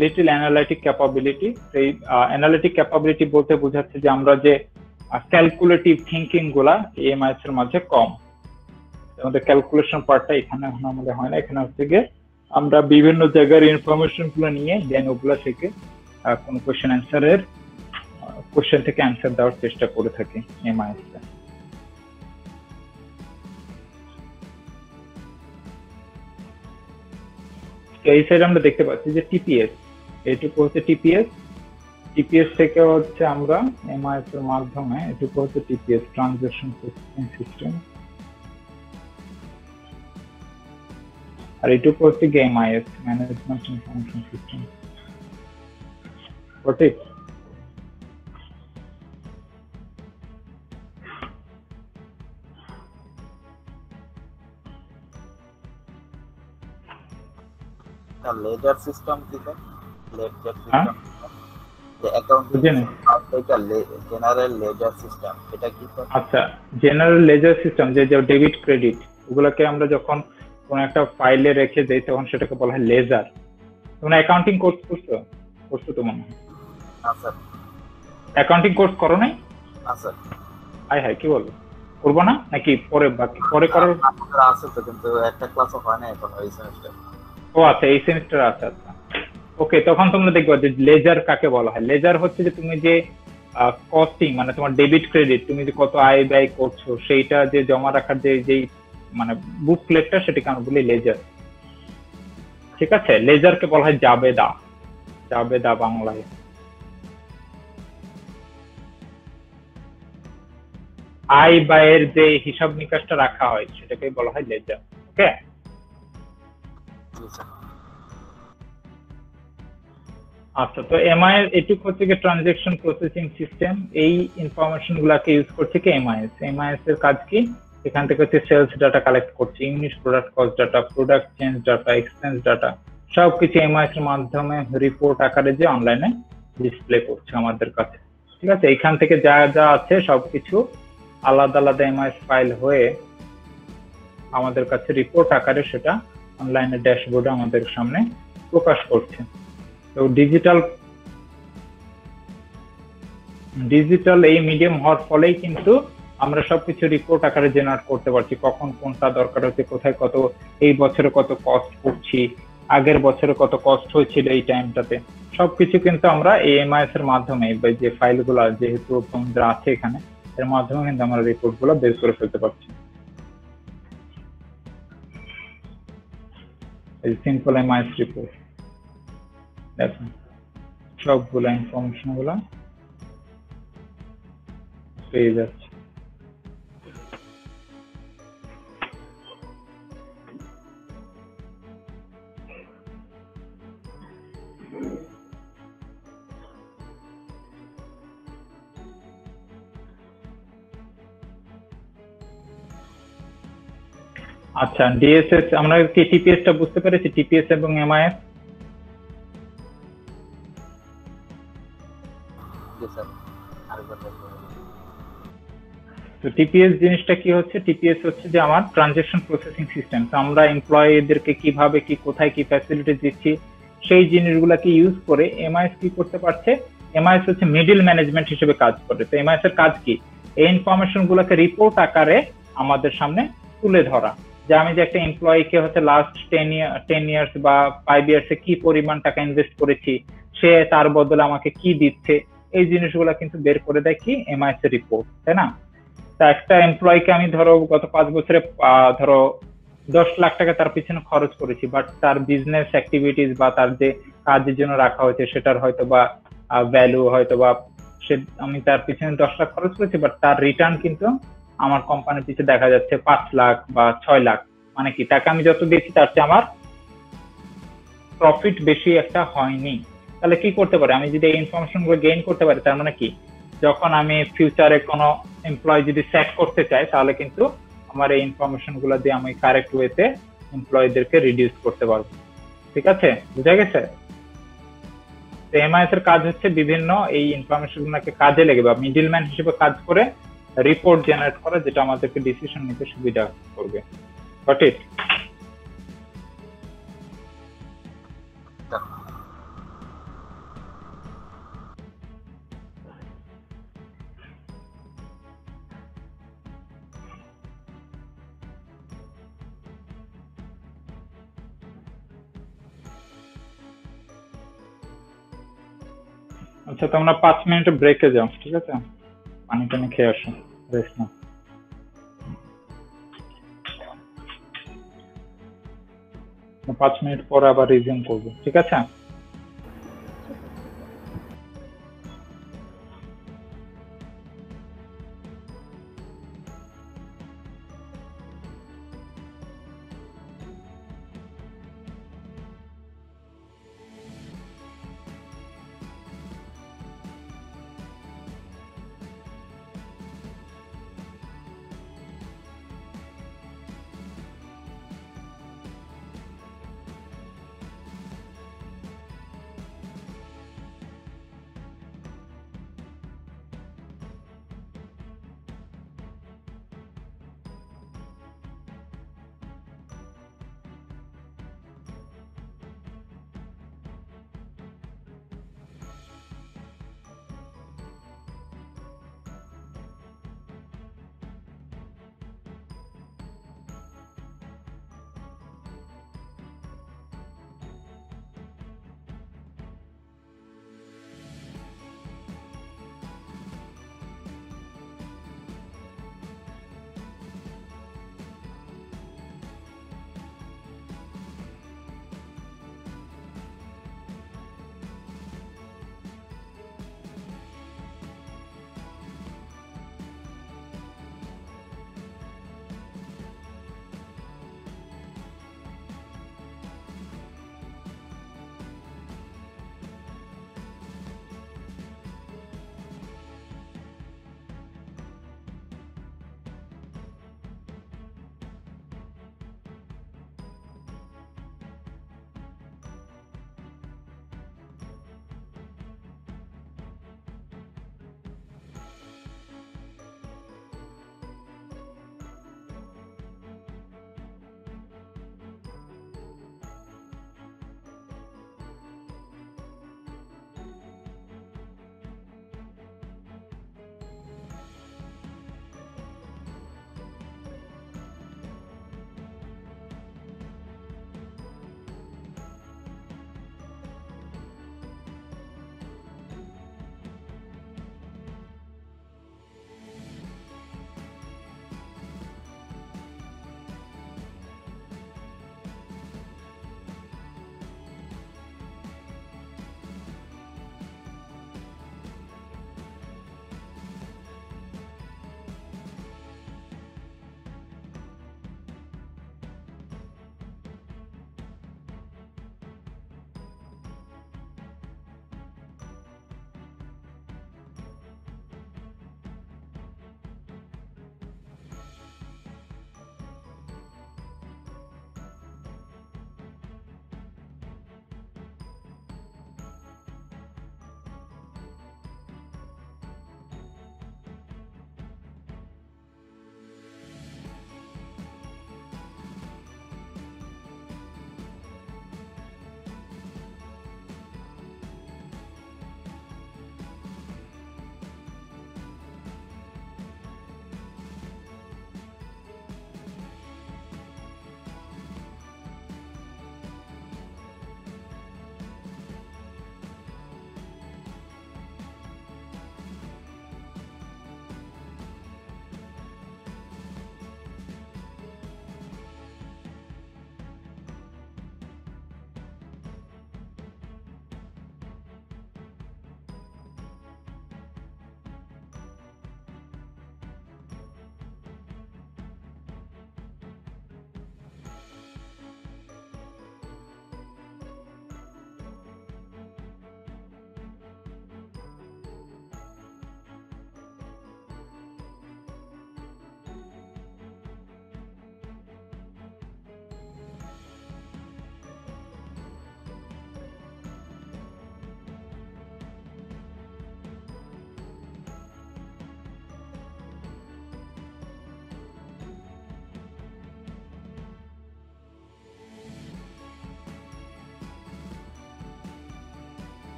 little analytic capability. এই অ্যানালাইটিক ক্যাপাবিলিটি বলতে বোঝাচ্ছে যে আমরা যে ক্যালকুলেটিভ থিঙ্কিং গুলা এমআইএস এর মাঝে কম, আমাদের ক্যালকুলেশন পার্টটা এখানে আমাদের হয় না, এখানে হচ্ছে গিয়ে আমরা বিভিন্ন জায়গার ইনফরমেশন গুলো নিয়ে দেন ওগুলা থেকে কোন কোয়েশ্চেন থেকে অ্যান্সার দেওয়ার চেষ্টা করে থাকি এমআইএস টা। এই সাইডে আমরা দেখতে পাচ্ছি যে টিপিএস, এইটুকু হচ্ছে টিপিএস থেকে হচ্ছে আমরা এমআইএস এর মাধ্যমে, এটুকু হচ্ছে টিপিএস ট্রানজাকশন প্রসেসিং সিস্টেম, আর এটুকু হচ্ছে এমআইএস ম্যানেজমেন্ট ইনফরমেশন সিস্টেম। ঠিক, লেজার সিস্টেম কি? লেজার সিস্টেম যে অ্যাকাউন্টিং এটা জেনারেল লেজার সিস্টেম, এটা কি? আচ্ছা, জেনারেল লেজার সিস্টেম যে ডেবিট ক্রেডিট, ওগুলোকে আমরা যখন কোন একটা ফাইলে রেখে দেই তখন সেটাকে বলা হয় লেজার। তোমরা অ্যাকাউন্টিং কোর্স করছো তো মনে হয়? না স্যার। অ্যাকাউন্টিং কোর্স করো নাই? না স্যার। হাই কি বলবো, করবো না নাকি পরে করার আছে তো, কিন্তু একটা ক্লাসও হয় না এখন এই সেমিস্টার। ও আচ্ছা, এই সেমিস্টার আছে। আচ্ছা, ওকে, তখন তোমরা দেখবে যে লেজার কাকে বলা হয়। লেজার হচ্ছে যে তুমি যে কস্টিং, মানে তোমার ডেবিট ক্রেডিট, তুমি যে কত আয় ব্যয় করছো সেইটা যে জমা রাখার যে যেই মানে বুকলেটটা, সেটাকে আমরা বলি লেজার। ঠিক আছে, লেজারকে বলা হয় জাবেদা, জাবেদা বাংলায়। আয় ব্যয়ের যে হিসাব নিকাশটা রাখা হয় সেটাকে বলা হয় লেজার। ওকে। জি স্যার। আচ্ছা, তো এমআইএস এটুক হচ্ছে কি ট্রানজেকশন প্রসেসিং সিস্টেম। এই ইনফরমেশন গুলাকে ইউজ করছে কি এমআইএস। এমআইএস এর কাজ কি? এখান থেকে হচ্ছে সেলস ডাটা কালেক্ট করছে, unit product cost data, product change data, expense data, সবকিছু এমআইএস এর মাধ্যমে রিপোর্ট আকারে যে অনলাইনে ডিসপ্লে করছে আমাদের কাছে। ঠিক আছে, এখান থেকে যা যা আছে সবকিছু আলাদা আলাদা এমআইএস ফাইল হয়ে আমাদের কাছে রিপোর্ট আকারে সেটা অনলাইনে ড্যাশবোর্ডে আমাদের সামনে প্রকাশ করছে। তো ডিজিটাল এই মিডিয়াম হওয়ার ফলেই কিন্তু আমরা সবকিছু রিপোর্ট আকারে জেনারেট করতে পারছি, কখন কোনটা দরকার হচ্ছে, কোথায় কত, এই বছরে কত কস্ট করছি, আগের বছরে কত কস্ট হয়েছিল এই টাইমটাতে, সবকিছু কিন্তু আমরা এই এমআইএস এর মাধ্যমে, যে ফাইলগুলো যেহেতু তোমাদের আছে এখানে, এর মাধ্যমে কিন্তু আমরা রিপোর্ট গুলো বের করে ফেলতে পারছি। এই সিম্পল এমআইএস রিপোর্ট দেখুন, সবগুলো ইনফরমেশন গুলা পেয়ে যাচ্ছে। আচ্ছা, ডিএসএস আমরা কি টিপিএস টা বুঝতে পেরেছি, টিপিএস এবং এমআইএস? জি স্যার, আরেকবার বলবেন? তো টিপিএস জিনিসটা কি হচ্ছে? টিপিএস হচ্ছে যে আমার ট্রানজেকশন প্রসেসিং সিস্টেম। তো আমরা এমপ্লয়ীদেরকে কিভাবে কি কোথায় কি ফ্যাসিলিটি দিচ্ছি সেই জিনিসগুলোকে ইউজ করে এমআইএস কি করতে পারছে। এমআইএস হচ্ছে মিডল ম্যানেজমেন্ট হিসেবে কাজ করে। তো এমআইএস এর কাজ কি? এই ইনফরমেশন গুলোকে রিপোর্ট আকারে আমাদের সামনে তুলে ধরা, যে আমি যে একটা এমপ্লয়ীকে হচ্ছে লাস্ট 10 ইয়ার্স বা 5 ইয়ার্সে কি পরিমাণ টাকা ইনভেস্ট করেছি, সে তার বদলে আমাকে কি দিচ্ছে, এই জিনিসগুলো কিন্তু বের করে দেয় কি এমআইএস এর রিপোর্ট, তাই না? তা একটা এমপ্লয়ীকে আমি ধরো গত 5 বছরে ধরো 10 লাখ টাকা তার পিছনে খরচ করেছি, বাট তার বিজনেস অ্যাক্টিভিটিস বা তার যে কাজের জন্য রাখা হয়েছে সেটার হয়তো বা ভ্যালু হয়তো বা সে, আমি তার পিছনে 10 লাখ খরচ করেছি, বাট তার রিটার্ন কিন্তু আমার কোম্পানির পিছনে দেখা যাচ্ছে 5 লাখ বা 6 লাখ। মানে কি, টাকা আমি যত দিয়েছি তার চেয়ে আমার প্রফিট বেশি একটা হয়নি। তাহলে কি করতে পারি? আমি যদি এই ইনফরমেশন গুলো গেইন করতে পারি, তার মানে কি, যখন আমি ফিউচারে কোনো এমপ্লয় যদি স্যাক করতে চাই, তাহলে কিন্তু আমার এই ইনফরমেশন গুলো দিয়ে আমি কারেক্ট ওয়েতে এমপ্লয়ীদেরকে রিডিউস করতে পারবো। ঠিক আছে, বুঝা গেছে? তো এমআইএস এর কাজ হচ্ছে বিভিন্ন এই ইনফরমেশন গুলোকে কাজে লেগে বা মিডলম্যান হিসেবে কাজ করে রিপোর্ট জেনারেট করা, যেটা আমাদেরকে ডিসিশন নিতে সুবিধা করবে। Goat it? আচ্ছা, তোমরা 5 মিনিট ব্রেকে যাও, ঠিক আছে? পানি টানি খেয়ে আসো, রেস্ট নাও। 5 মিনিট পরে আবার রিজিউম করবো, ঠিক আছে?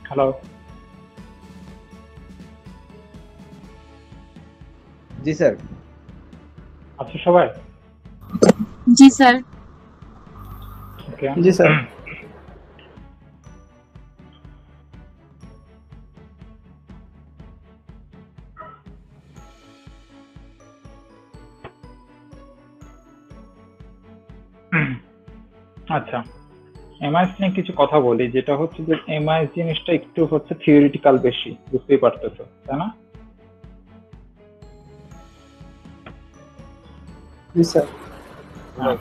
হ্যালো, জি স্যার। আছো সবাই? জি স্যার। ওকে, জি স্যার। আচ্ছা, এমআইএস নিয়ে কিছু কথা বলি। যেটা হচ্ছে যে এমআইএস জিনিসটা একটু হচ্ছে থিওরিটিক্যাল বেশি, বুঝতেই পারতেছো তাই না? জি স্যার।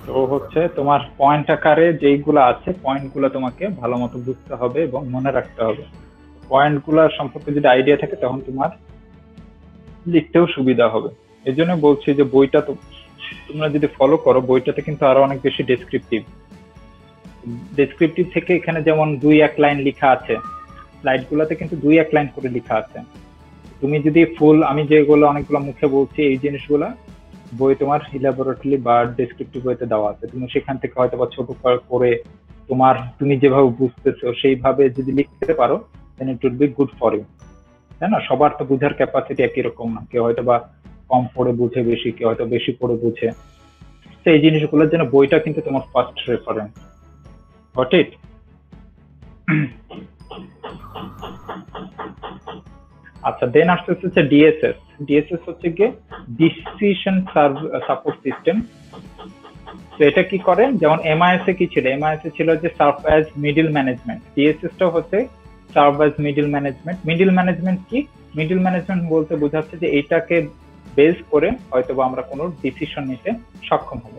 তো হচ্ছে তোমার পয়েন্ট আকারে যেইগুলো আছে, পয়েন্টগুলো তোমাকে ভালো মতো বুঝতে হবে এবং মনে রাখতে হবে। পয়েন্টগুলো সম্পর্কে যদি আইডিয়া থাকে তখন তোমার লিখতেও সুবিধা হবে। এই জন্য বলছি যে বইটা তো তোমরা যদি ফলো করো, বইটাতে কিন্তু আরো অনেক বেশি ডেসক্রিপটিভ থেকে এখানে যেমন 2-1 লাইন লেখা আছে, স্লাইড গুলাতে কিন্তু 2-1 লাইন করে লেখা আছে। তুমি যদি ফুল, আমি যেগুলো অনেকগুলো মুখে বলছি এই জিনিসগুলা বই তোমার ইলাবোরেটলি বা ডেসক্রিপটিভ বইতে দেওয়া আছে, তুমি সেখান থেকে হয়তো বা ছোট করে তুমি যেভাবে বুঝতেছো সেইভাবে যদি লিখতে পারো then it will be good for you, তাই না? সবার তো বুঝার ক্যাপাসিটি একই রকম না, কেউ হয়তো বা কম পড়ে বুঝে বেশি, কেউ হয়তো বেশি পড়ে বুঝে। তো এই জিনিসগুলোর জন্য বইটা কিন্তু তোমার ফার্স্ট রেফারেন্স। Goat it? আচ্ছা, দেন আসতে হচ্ছে ডিএসএস। ডিএসএস হচ্ছে গিয়ে ডিসিশন সাপোর্ট সিস্টেম। তো এটা কি করে, যেমন এমআইএস এ কি ছিল, এমআইএস এ ছিল যে serve as middle management, DSS টা হচ্ছে serve as middle management. Middle management কি? মিডল ম্যানেজমেন্ট বলতে বোঝাচ্ছে যে এইটাকে বেস করে হয়তোবা আমরা কোনো ডিসিশন নিতে সক্ষম হব।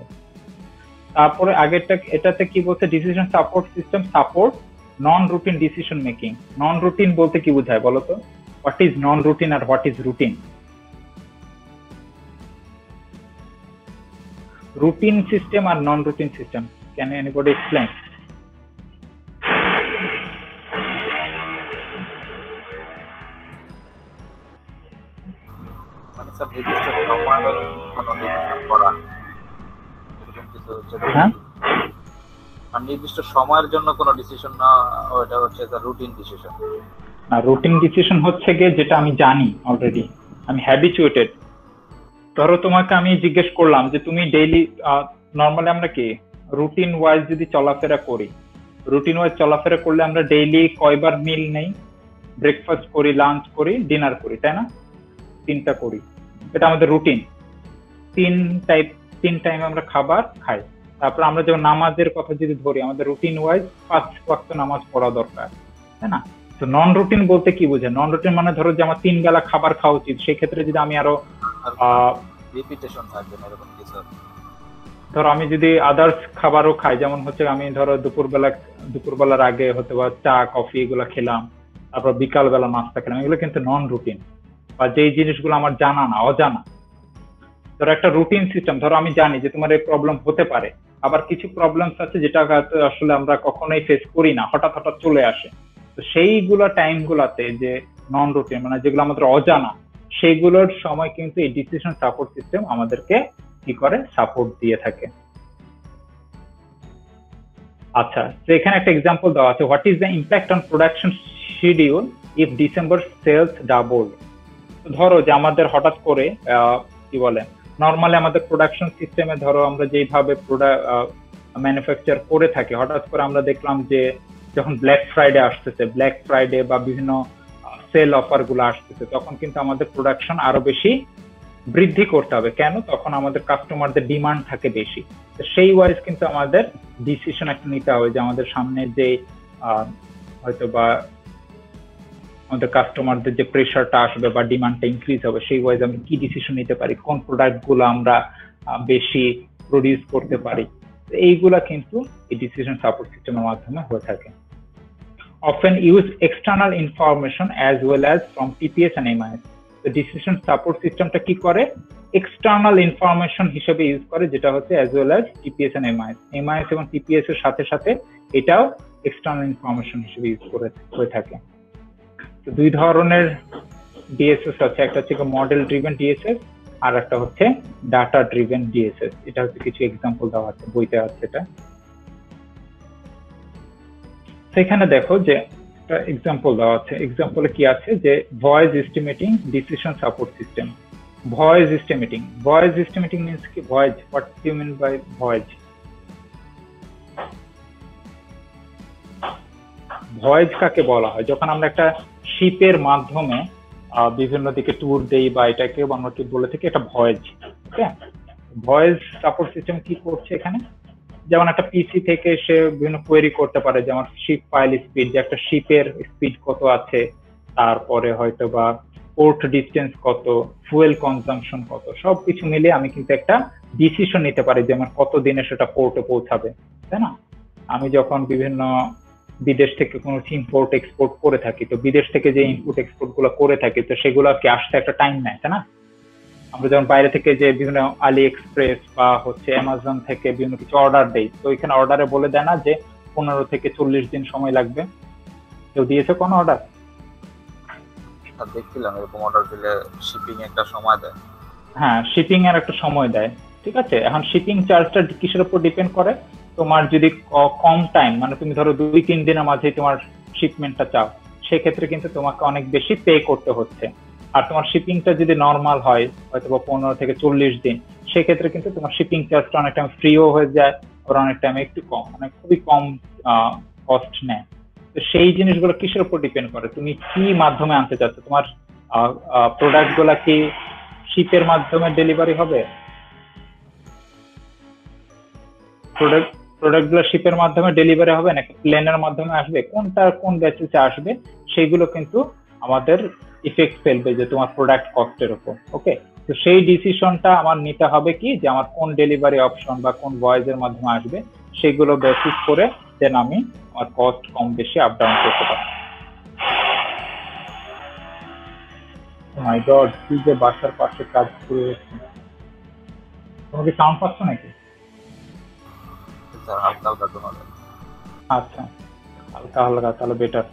তারপরে আগেরটা এটাতে কি বলছে, decision support system support non routine decision making. Non routine বলতে কি বোঝায় বলো তো? হোয়াট ইজ নন রুটিন আর what is routine? routine system or non-routine system, can anybody explain? মানে স্যার নির্দিষ্ট সময়ে কোনো ডিসিশন করা, এরকম কিছু হচ্ছে। হ্যাঁ, আর নির্দিষ্ট সময়ের জন্য কোনো ডিসিশন না, ওটা হচ্ছে স্যার রুটিন ডিসিশন। না, রুটিন ডিসিশন হচ্ছে গিয়ে যেটা আমি জানি অলরেডি, আমি হ্যাবিচুয়েটেড। ধরো তোমাকে আমি জিজ্ঞেস করলাম যে তুমি ডেইলি, নর্মালি আমরা কি রুটিন ওয়াইজ যদি চলাফেরা করি, রুটিন ওয়াইজ চলাফেরা করলে আমরা ডেইলি কয়বার মিল নেই? ব্রেকফাস্ট করি, লাঞ্চ করি, ডিনার করি, তাই না? 3টা করি, এটা আমাদের রুটিন। 3 টাইম আমরা খাবার খাই। তারপর আমরা যখন নামাজের কথা যদি ধরি, আমাদের রুটিন ওয়াইজ 5 ওয়াক্ত নামাজ পড়া দরকার, তাই না? তো নন রুটিন বলতে কি বোঝে? নন রুটিন মানে ধরো যে আমার 3 বেলা খাবার খাওয়া উচিত, সেই ক্ষেত্রে যদি আমি আরো রিপিটেশন থাকবে না এরকম কিছু। ধরো আমি যদি আদার্স খাবারও খাই, যেমন হচ্ছে আমি ধরো দুপুরবেলার আগে হয়তো বা চা কফি এগুলা খেলাম, তারপর বিকাল বেলা নাস্তা খেলাম, এগুলো কিন্তু নন রুটিন, বা যেই জিনিসগুলো আমার জানা না, অজানা। ধরো একটা রুটিন সিস্টেম, ধরো আমি জানি যে তোমার এই প্রবলেম হতে পারে, আবার কিছু প্রবলেমস আছে যেটা আসলে আমরা কখনোই ফেস করি না, হঠাৎ হঠাৎ চলে আসে। তো সেইগুলো টাইম গুলাতে যে নন রুটিন মানে যেগুলো আমাদের অজানা, সেইগুলোর সময় কিন্তু এই ডিসিশন সাপোর্ট সিস্টেম আমাদেরকে কি করে, সাপোর্ট দিয়ে থাকে। আচ্ছা, তো এখানে একটা এক্সাম্পল দেওয়া আছে, what is the impact on production schedule if December sales double. ধরো যে আমাদের হঠাৎ করে কি বলে, নর্মালি আমাদের প্রোডাকশন সিস্টেমে ধরো আমরা যেইভাবে ম্যানুফ্যাকচার করে থাকি, হঠাৎ করে আমরা দেখলাম যে যখন ব্ল্যাক ফ্রাইডে আসতেছে, ব্ল্যাক ফ্রাইডে বা বিভিন্ন সেল অফার গুলো আসতেছে, তখন কিন্তু আমাদের প্রোডাকশন আরো বেশি বৃদ্ধি করতে হবে। কেন? তখন আমাদের কাস্টমারদের ডিমান্ড থাকে বেশি। তো সেই ওয়াইজ কিন্তু আমাদের ডিসিশন একটা নিতে হবে যে আমাদের সামনে যে হয়তো বা আমাদের কাস্টমারদের যে প্রেশারটা আসবে বা ডিমান্ডটা ইনক্রিজ হবে, সেই ওয়াইজ আমরা কি ডিসিশন নিতে পারি, কোন প্রোডাক্ট গুলো আমরা বেশি প্রডিউস করতে পারি। এইগুলা কিন্তু এই ডিসিশন সাপোর্ট সিস্টেমের মাধ্যমে হয়ে থাকে। often use external information as well as from TPS and MIS. তো ডিসিশন সাপোর্ট সিস্টেমটা কি করে, এক্সটার্নাল ইনফরমেশন হিসেবে ইউজ করে, যেটা হচ্ছে as well as TPS and MIS। MIS এবং TPS এর সাথে সাথে এটাও এক্সটার্নাল ইনফরমেশন হিসেবে ইউজ করে হয়ে থাকে। তো 2 ধরনের ডিএসএস আছে, একটা হচ্ছে মডেল ড্রিভেন ডিএসএস আর একটা হচ্ছে ডাটা ড্রিভেন ডিএসএস। এটা হচ্ছে কিছু এক্সাম্পল দেওয়া আছে, বইতে আছে এটা। সেখানে দেখো যে একটা এক্সাম্পল দেওয়া আছে। এক্সাম্পলে কি আছে যে voyage estimating decision support system. Voyage estimating means কি? Voyage, what you mean by voyage? Voyage কাকে বলা হয়? যখন আমরা একটা শিপের মাধ্যমে বিভিন্ন দিকে ট্যুর দেই বা এটাকে আমরা কি বলে থাকি, এটা ভয়েজ। ওকে, ভয়েস সাপোর্ট সিস্টেম কি করছে এখানে? যেমন একটা পিসি থেকে সে বিভিন্ন কোয়েরি করতে পারে, যেমন শিপ ফাইল স্পিড, যে একটা শিপের স্পিড কত আছে, তারপরে হয়তো বা পোর্ট ডিস্টেন্স কত, ফুয়েল কনজাম্পশন কত, সবকিছু মিলে আমি কিন্তু একটা ডিসিশন নিতে পারি যে আমার কত দিনে সেটা পোর্টে পৌঁছাবে, তাই না? আমি যখন বিভিন্ন বিদেশ থেকে কোনো ইম্পোর্ট এক্সপোর্ট করে থাকি, তো বিদেশ থেকে যে ইনপুট এক্সপোর্ট গুলো করে থাকি, তো সেগুলোকে আসতে একটা টাইম নেয়, তাই না? আমরা যেমন বাইরে থেকে যে বিভিন্ন আলি এক্সপ্রেস বা হচ্ছে অ্যামাজন থেকে বিভিন্ন কিছু অর্ডার দেই, তো এখানে অর্ডারে বলে দেয় না যে 15 থেকে 40 দিন সময় লাগবে? কেউ দিয়েছে কোনো অর্ডার? দেখছিলাম এরকম অর্ডার দিলে শিপিং একটা সময় দেয়। হ্যাঁ, শিপিং এর একটা সময় দেয়, ঠিক আছে। এখন শিপিং চার্জটা কিসের উপর ডিপেন্ড করে? তোমার যদি কম টাইম, মানে তুমি ধরো 2-3 দিনের মাঝে তোমার শিপমেন্টটা চাও, সেক্ষেত্রে কিন্তু তোমাকে অনেক বেশি পে করতে হচ্ছে। আর তোমার শিপিংটা যদি নর্মাল হয়, হয়তো 15 থেকে 40 দিন, সেক্ষেত্রে কিন্তু তোমার শিপিং চার্জটা অনেক টাইম ফ্রিও হয়ে যায়, আর অনেক টাইম একটু কম, মানে খুবই কম কস্ট নেয়। তো সেই জিনিসগুলো কিসের উপর ডিপেন্ড করে? তুমি কি মাধ্যমে আনতে চাচ্ছ? তোমার প্রোডাক্ট গুলা কি শিপের মাধ্যমে ডেলিভারি হবে? প্রোডাক্ট গুলো শিপের মাধ্যমে ডেলিভারি হবে নাকি প্লেনের মাধ্যমে আসবে? কোনটা কোন বেসিসে আসবে, সেগুলো কিন্তু আমাদের ইফেক্ট ফেলবে যে তোমার প্রোডাক্ট কস্টের উপর। ওকে, তো সেই ডিসিশনটা আমার নিতে হবে কি, যে আমার কোন ডেলিভারি অপশন বা কোন ভয়েসের মাধ্যমে আসবে, সেগুলো বেসিস করে দেন আমি আমার কস্ট কম বেশি আপ ডাউন করতে পারি। মাই গড, তুই যে বাসার পাশে কাজ করে, তোমাকে সাউন্ড পাচ্ছ নাকি? হালকা হালকা তোমার। আচ্ছা, হালকা হালকা, তাহলে বেটার।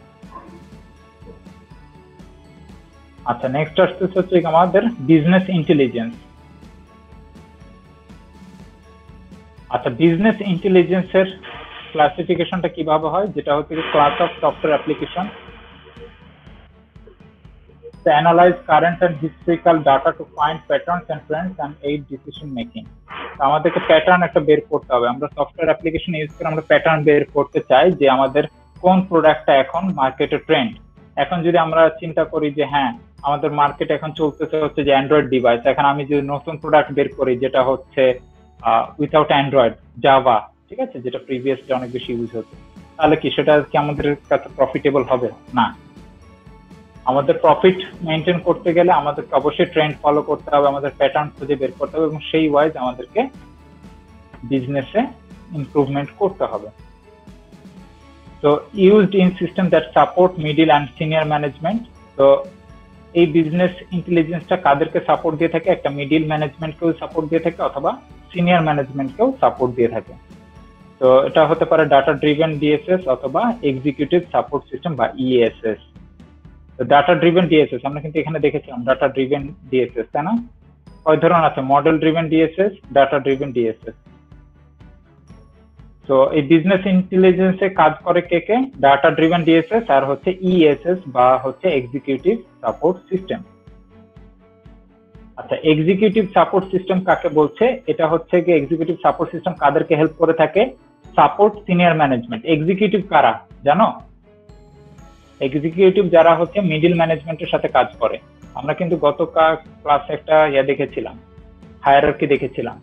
আচ্ছা, নেক্সট আসতে হচ্ছে আমাদের বিজনেস ইন্টেলিজেন্স। আচ্ছা, বিজনেস ইন্টেলিজেন্সের ক্লাসিফিকেশনটা কিভাবে হয়? যেটা হচ্ছে class of software application to analyze current and historical data to find patterns and trends and aid decision making. আমাদেরকে প্যাটার্ন একটা বের করতে হবে। আমরা সফটওয়্যার অ্যাপ্লিকেশন ইউজ করে আমরা প্যাটার্ন বের করতে চাই যে আমাদের কোন প্রোডাক্টটা এখন মার্কেটে ট্রেন্ড। এখন যদি আমরা চিন্তা করি যে হ্যাঁ, আমাদের মার্কেট এখন চলতেছে হচ্ছে যে অ্যান্ড্রয়েড ডিভাইস, এখন আমি যদি নতুন প্রোডাক্ট বের করি যেটা হচ্ছে উইথাউট অ্যান্ড্রয়েড, জাভা, ঠিক আছে, যেটা প্রিভিয়াসলি অনেক বেশি ইউজ হতো, তাহলে কি সেটা কি আমাদের কাছে প্রফিটেবল হবে? না। আমাদের প্রফিট মেনটেন করতে গেলে আমাদেরকে অবশ্যই ট্রেন্ড ফলো করতে হবে, আমাদের প্যাটার্ন খুঁজে বের করতে হবে, এবং সেই ওয়াইজ আমাদেরকে বিজনেসে ইমপ্রুভমেন্ট করতে হবে। তো used in system that support middle and senior management. তো এই বিজনেস ইন্টেলিজেন্সটা কাদেরকে সাপোর্ট দিয়ে থাকে? একটা মিডল ম্যানেজমেন্টকেও সাপোর্ট দিয়ে থাকে অথবা সিনিয়র ম্যানেজমেন্টকেও সাপোর্ট দিয়ে থাকে। তো এটা হতে পারে ডাটা ড্রিভেন ডিএসএস অথবা এক্সিকিউটিভ সাপোর্ট সিস্টেম বা ইএসএস। ডাটা ড্রিভেন ডিএসএস আমরা কিন্তু এখানে দেখেছিলাম, ডাটা ড্রিভেন ডিএসএস, তাই না? কয় ধরনের আছে? Model driven DSS, data driven DSS. তো এই বিজনেস ইন্টেলিজেন্সে কাজ করে কে কে? ডাটা ড্রিভেন ডিএসএস আর হচ্ছে ইএসএস বা হচ্ছে এক্সিকিউটিভ সাপোর্ট সিস্টেম। আচ্ছা, এক্সিকিউটিভ সাপোর্ট সিস্টেম কাকে বলছে? এটা হচ্ছে কি এক্সিকিউটিভ সাপোর্ট সিস্টেম কাদেরকে হেল্প করে থাকে? Support senior management. এক্সিকিউটিভ কারা জানো? এক্সিকিউটিভ যারা হচ্ছে মিডল ম্যানেজমেন্টের সাথে কাজ করে। আমরা কিন্তু গত ক্লাসে একটা দেখেছিলাম, হায়ারার্কি দেখেছিলাম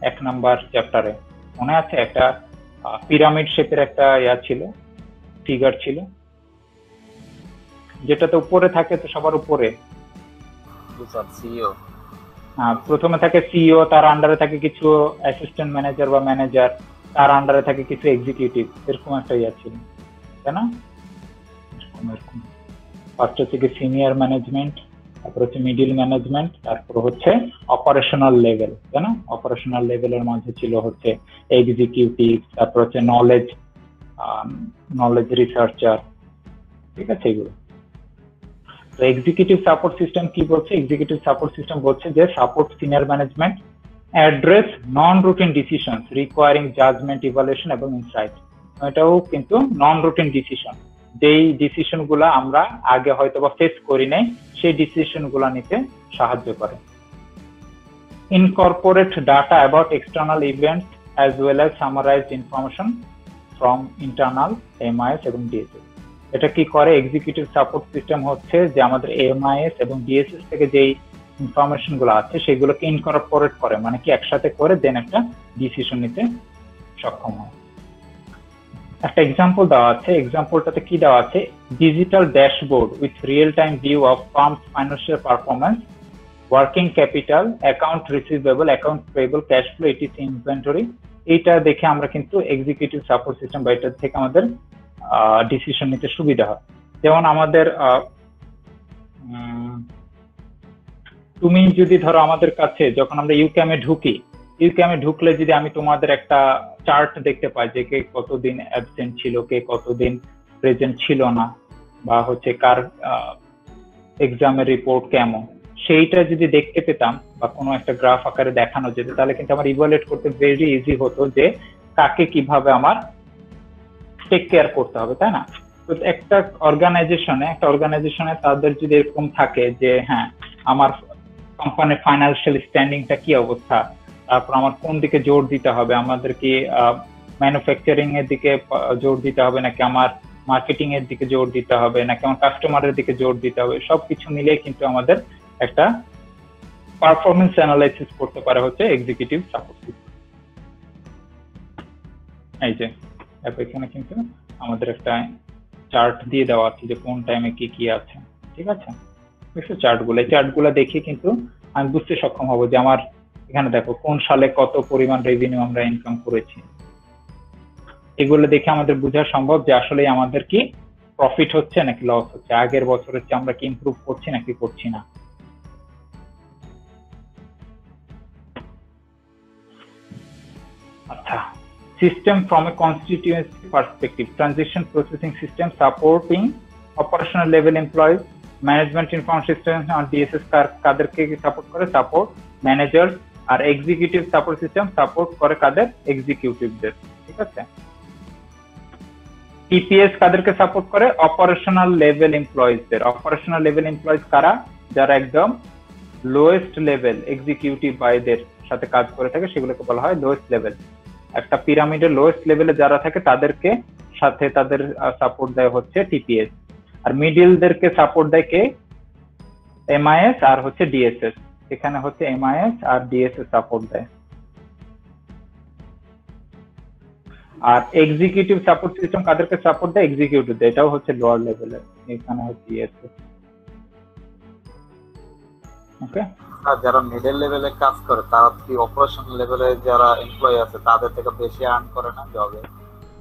1 নাম্বার চ্যাপ্টারে, মনে আছে? একটা পিরামিড শেপের একটা ছিল, ফিগার ছিল, যেটাতে উপরে থাকে, তো সবার উপরে সিইও। প্রথমে থাকে সিইও, তার আন্ডারে থাকে কিছু অ্যাসিস্ট্যান্ট ম্যানেজার বা ম্যানেজার, তার আন্ডারে থাকে কিছু এক্সিকিউটিভ, এরকম একটা ছিল, তাই না? ফার্স্ট হচ্ছে কি সিনিয়র ম্যানেজমেন্ট, তারপর হচ্ছে মিডল ম্যানেজমেন্ট, তারপর হচ্ছে অপারেশনাল লেভেল, তাই না? অপারেশনাল লেভেলের মাঝে ছিল হচ্ছে এক্সিকিউটিভ, তারপর হচ্ছে নলেজ রিসার্চার, ঠিক আছে এগুলো। তো এক্সিকিউটিভ সাপোর্ট সিস্টেম কি বলছে? এক্সিকিউটিভ সাপোর্ট সিস্টেম বলছে যে support senior management address non routine decisions requiring judgement, evaluation এবং ইনসাইট। এটাও কিন্তু নন রুটিন ডিসিশন, যেই ডিসিশন গুলা আমরা আগে হয়তো বা ফেস করি নাই সেই ডিসিশন গুলা নিতে সাহায্য করে। Incorporate data about external events as well as summarised information from internal MIS এবং ডিএসএস। এটা কি করে, এক্সিকিউটিভ সাপোর্ট সিস্টেম হচ্ছে যে আমাদের এমআইএস এবং ডিএসএস থেকে যেই ইনফরমেশন গুলো আছে সেগুলোকে ইনকর্পোরেট করে, মানে কি একসাথে করে দেন একটা ডিসিশন নিতে সক্ষম হয়। একটা এক্সাম্পল দেওয়া আছে, এক্সাম্পলটাতে কি দেওয়া আছে, digital dashboard with real time view of firms financial performance, working capital, account receivable, account payable, cash flow, etc inventory. এইটা দেখে আমরা কিন্তু এক্সিকিউটিভ সাপোর্ট সিস্টেম বা এটা থেকে আমাদের ডিসিশন নিতে সুবিধা হয়। যেমন আমাদের তুমি যদি ধরো আমাদের কাছে যখন আমরা ইউক্যামে ঢুকলে যদি আমি তোমাদের একটা চার্ট দেখতে পাই যে কে কতদিন অ্যাবসেন্ট ছিল, কে কতদিন প্রেজেন্ট ছিল না, বা হচ্ছে কার এক্সামের রিপোর্ট কেমন, সেইটা যদি দেখতে পেতাম বা কোনো একটা গ্রাফ আকারে দেখানো যেত, তাহলে কিন্তু আমার ইভালুয়েট করতে ভেরি ইজি হতো যে কাকে কিভাবে আমার টেক কেয়ার করতে হবে, তাই না? তো একটা অর্গানাইজেশনে তাদের যদি এরকম থাকে যে হ্যাঁ আমার কোম্পানির ফাইন্যান্সিয়াল স্ট্যান্ডিংটা কি অবস্থা, তারপর আমার কোন দিকে জোর দিতে হবে, আমাদের কি ম্যানুফ্যাকচারিং এর দিকে জোর দিতে হবে, নাকি আমার মার্কেটিং এর দিকে জোর দিতে হবে, নাকি আমার কাস্টমারের দিকে জোর দিতে হবে, সবকিছু মিলিয়ে কিন্তু আমাদের একটা পারফরমেন্স অ্যানালাইসিস করতে পারে হচ্ছে এক্সিকিউটিভ সাপোর্ট সিস্টেম। এই যে এখানে কিন্তু আমাদের একটা চার্ট দিয়ে দেওয়া আছে যে কোন টাইমে কি কি আছে, ঠিক আছে? চার্টগুলো দেখে কিন্তু আমি বুঝতে সক্ষম হব যে আমার এখানে দেখো কোন সালে কত পরিমাণ রেভিনিউ আমরা ইনকাম করেছি। এগুলো দেখে আমাদের বোঝা সম্ভব যে আসলে আমাদের কি প্রফিট হচ্ছে নাকি লস হচ্ছে, আগের বছরের চেয়ে আমরা কি ইমপ্রুভ করছি নাকি করছি না। আচ্ছা, system from a constituency perspective, transition processing system supporting operational level employees, management information system and DSS কাদেরকে সাপোর্ট করে, সাপোর্ট ম্যানেজার, আর এক্সিকিউটিভ সাপোর্ট সিস্টেম সাপোর্ট করে কাদের, এক্সিকিউটিভদের, ঠিক আছে? টিপিএস কাদেরকে সাপোর্ট করে, অপারেশনাল লেভেল এমপ্লয়িজদের। অপারেশনাল লেভেল এমপ্লয়িজ কারা, যারা একদম লোয়েস্ট লেভেল এক্সিকিউটিভ বাইদের সাথে কাজ করে থাকে, সেগুলোকে বলা হয় লোয়েস্ট লেভেল। একটা পিরামিডের লোয়েস্ট লেভেলে যারা থাকে তাদেরকে সাথে তাদের সাপোর্ট দেয় হচ্ছে টিপিএস, আর মিডিলদেরকে সাপোর্ট দেয় কে, এমআইএস আর হচ্ছে ডিএসএস। এখানে হচ্ছে এমআইএস আর ডিএসএস সাপোর্ট দেয়। আর এক্সিকিউটিভ সাপোর্ট সিস্টেম কাদেরকে সাপোর্ট দেয়, এক্সিকিউটিভ দেয়, এটাও হচ্ছে লোয়ার লেভেলের, এখানে হচ্ছে ডিএসএস। ওকে, আর যারা মিডল লেভেলে কাজ করে তারা কি অপারেশন লেভেলে যারা এমপ্লয়ি আছে তাদের থেকে বেশি আর্ন করে না জবে?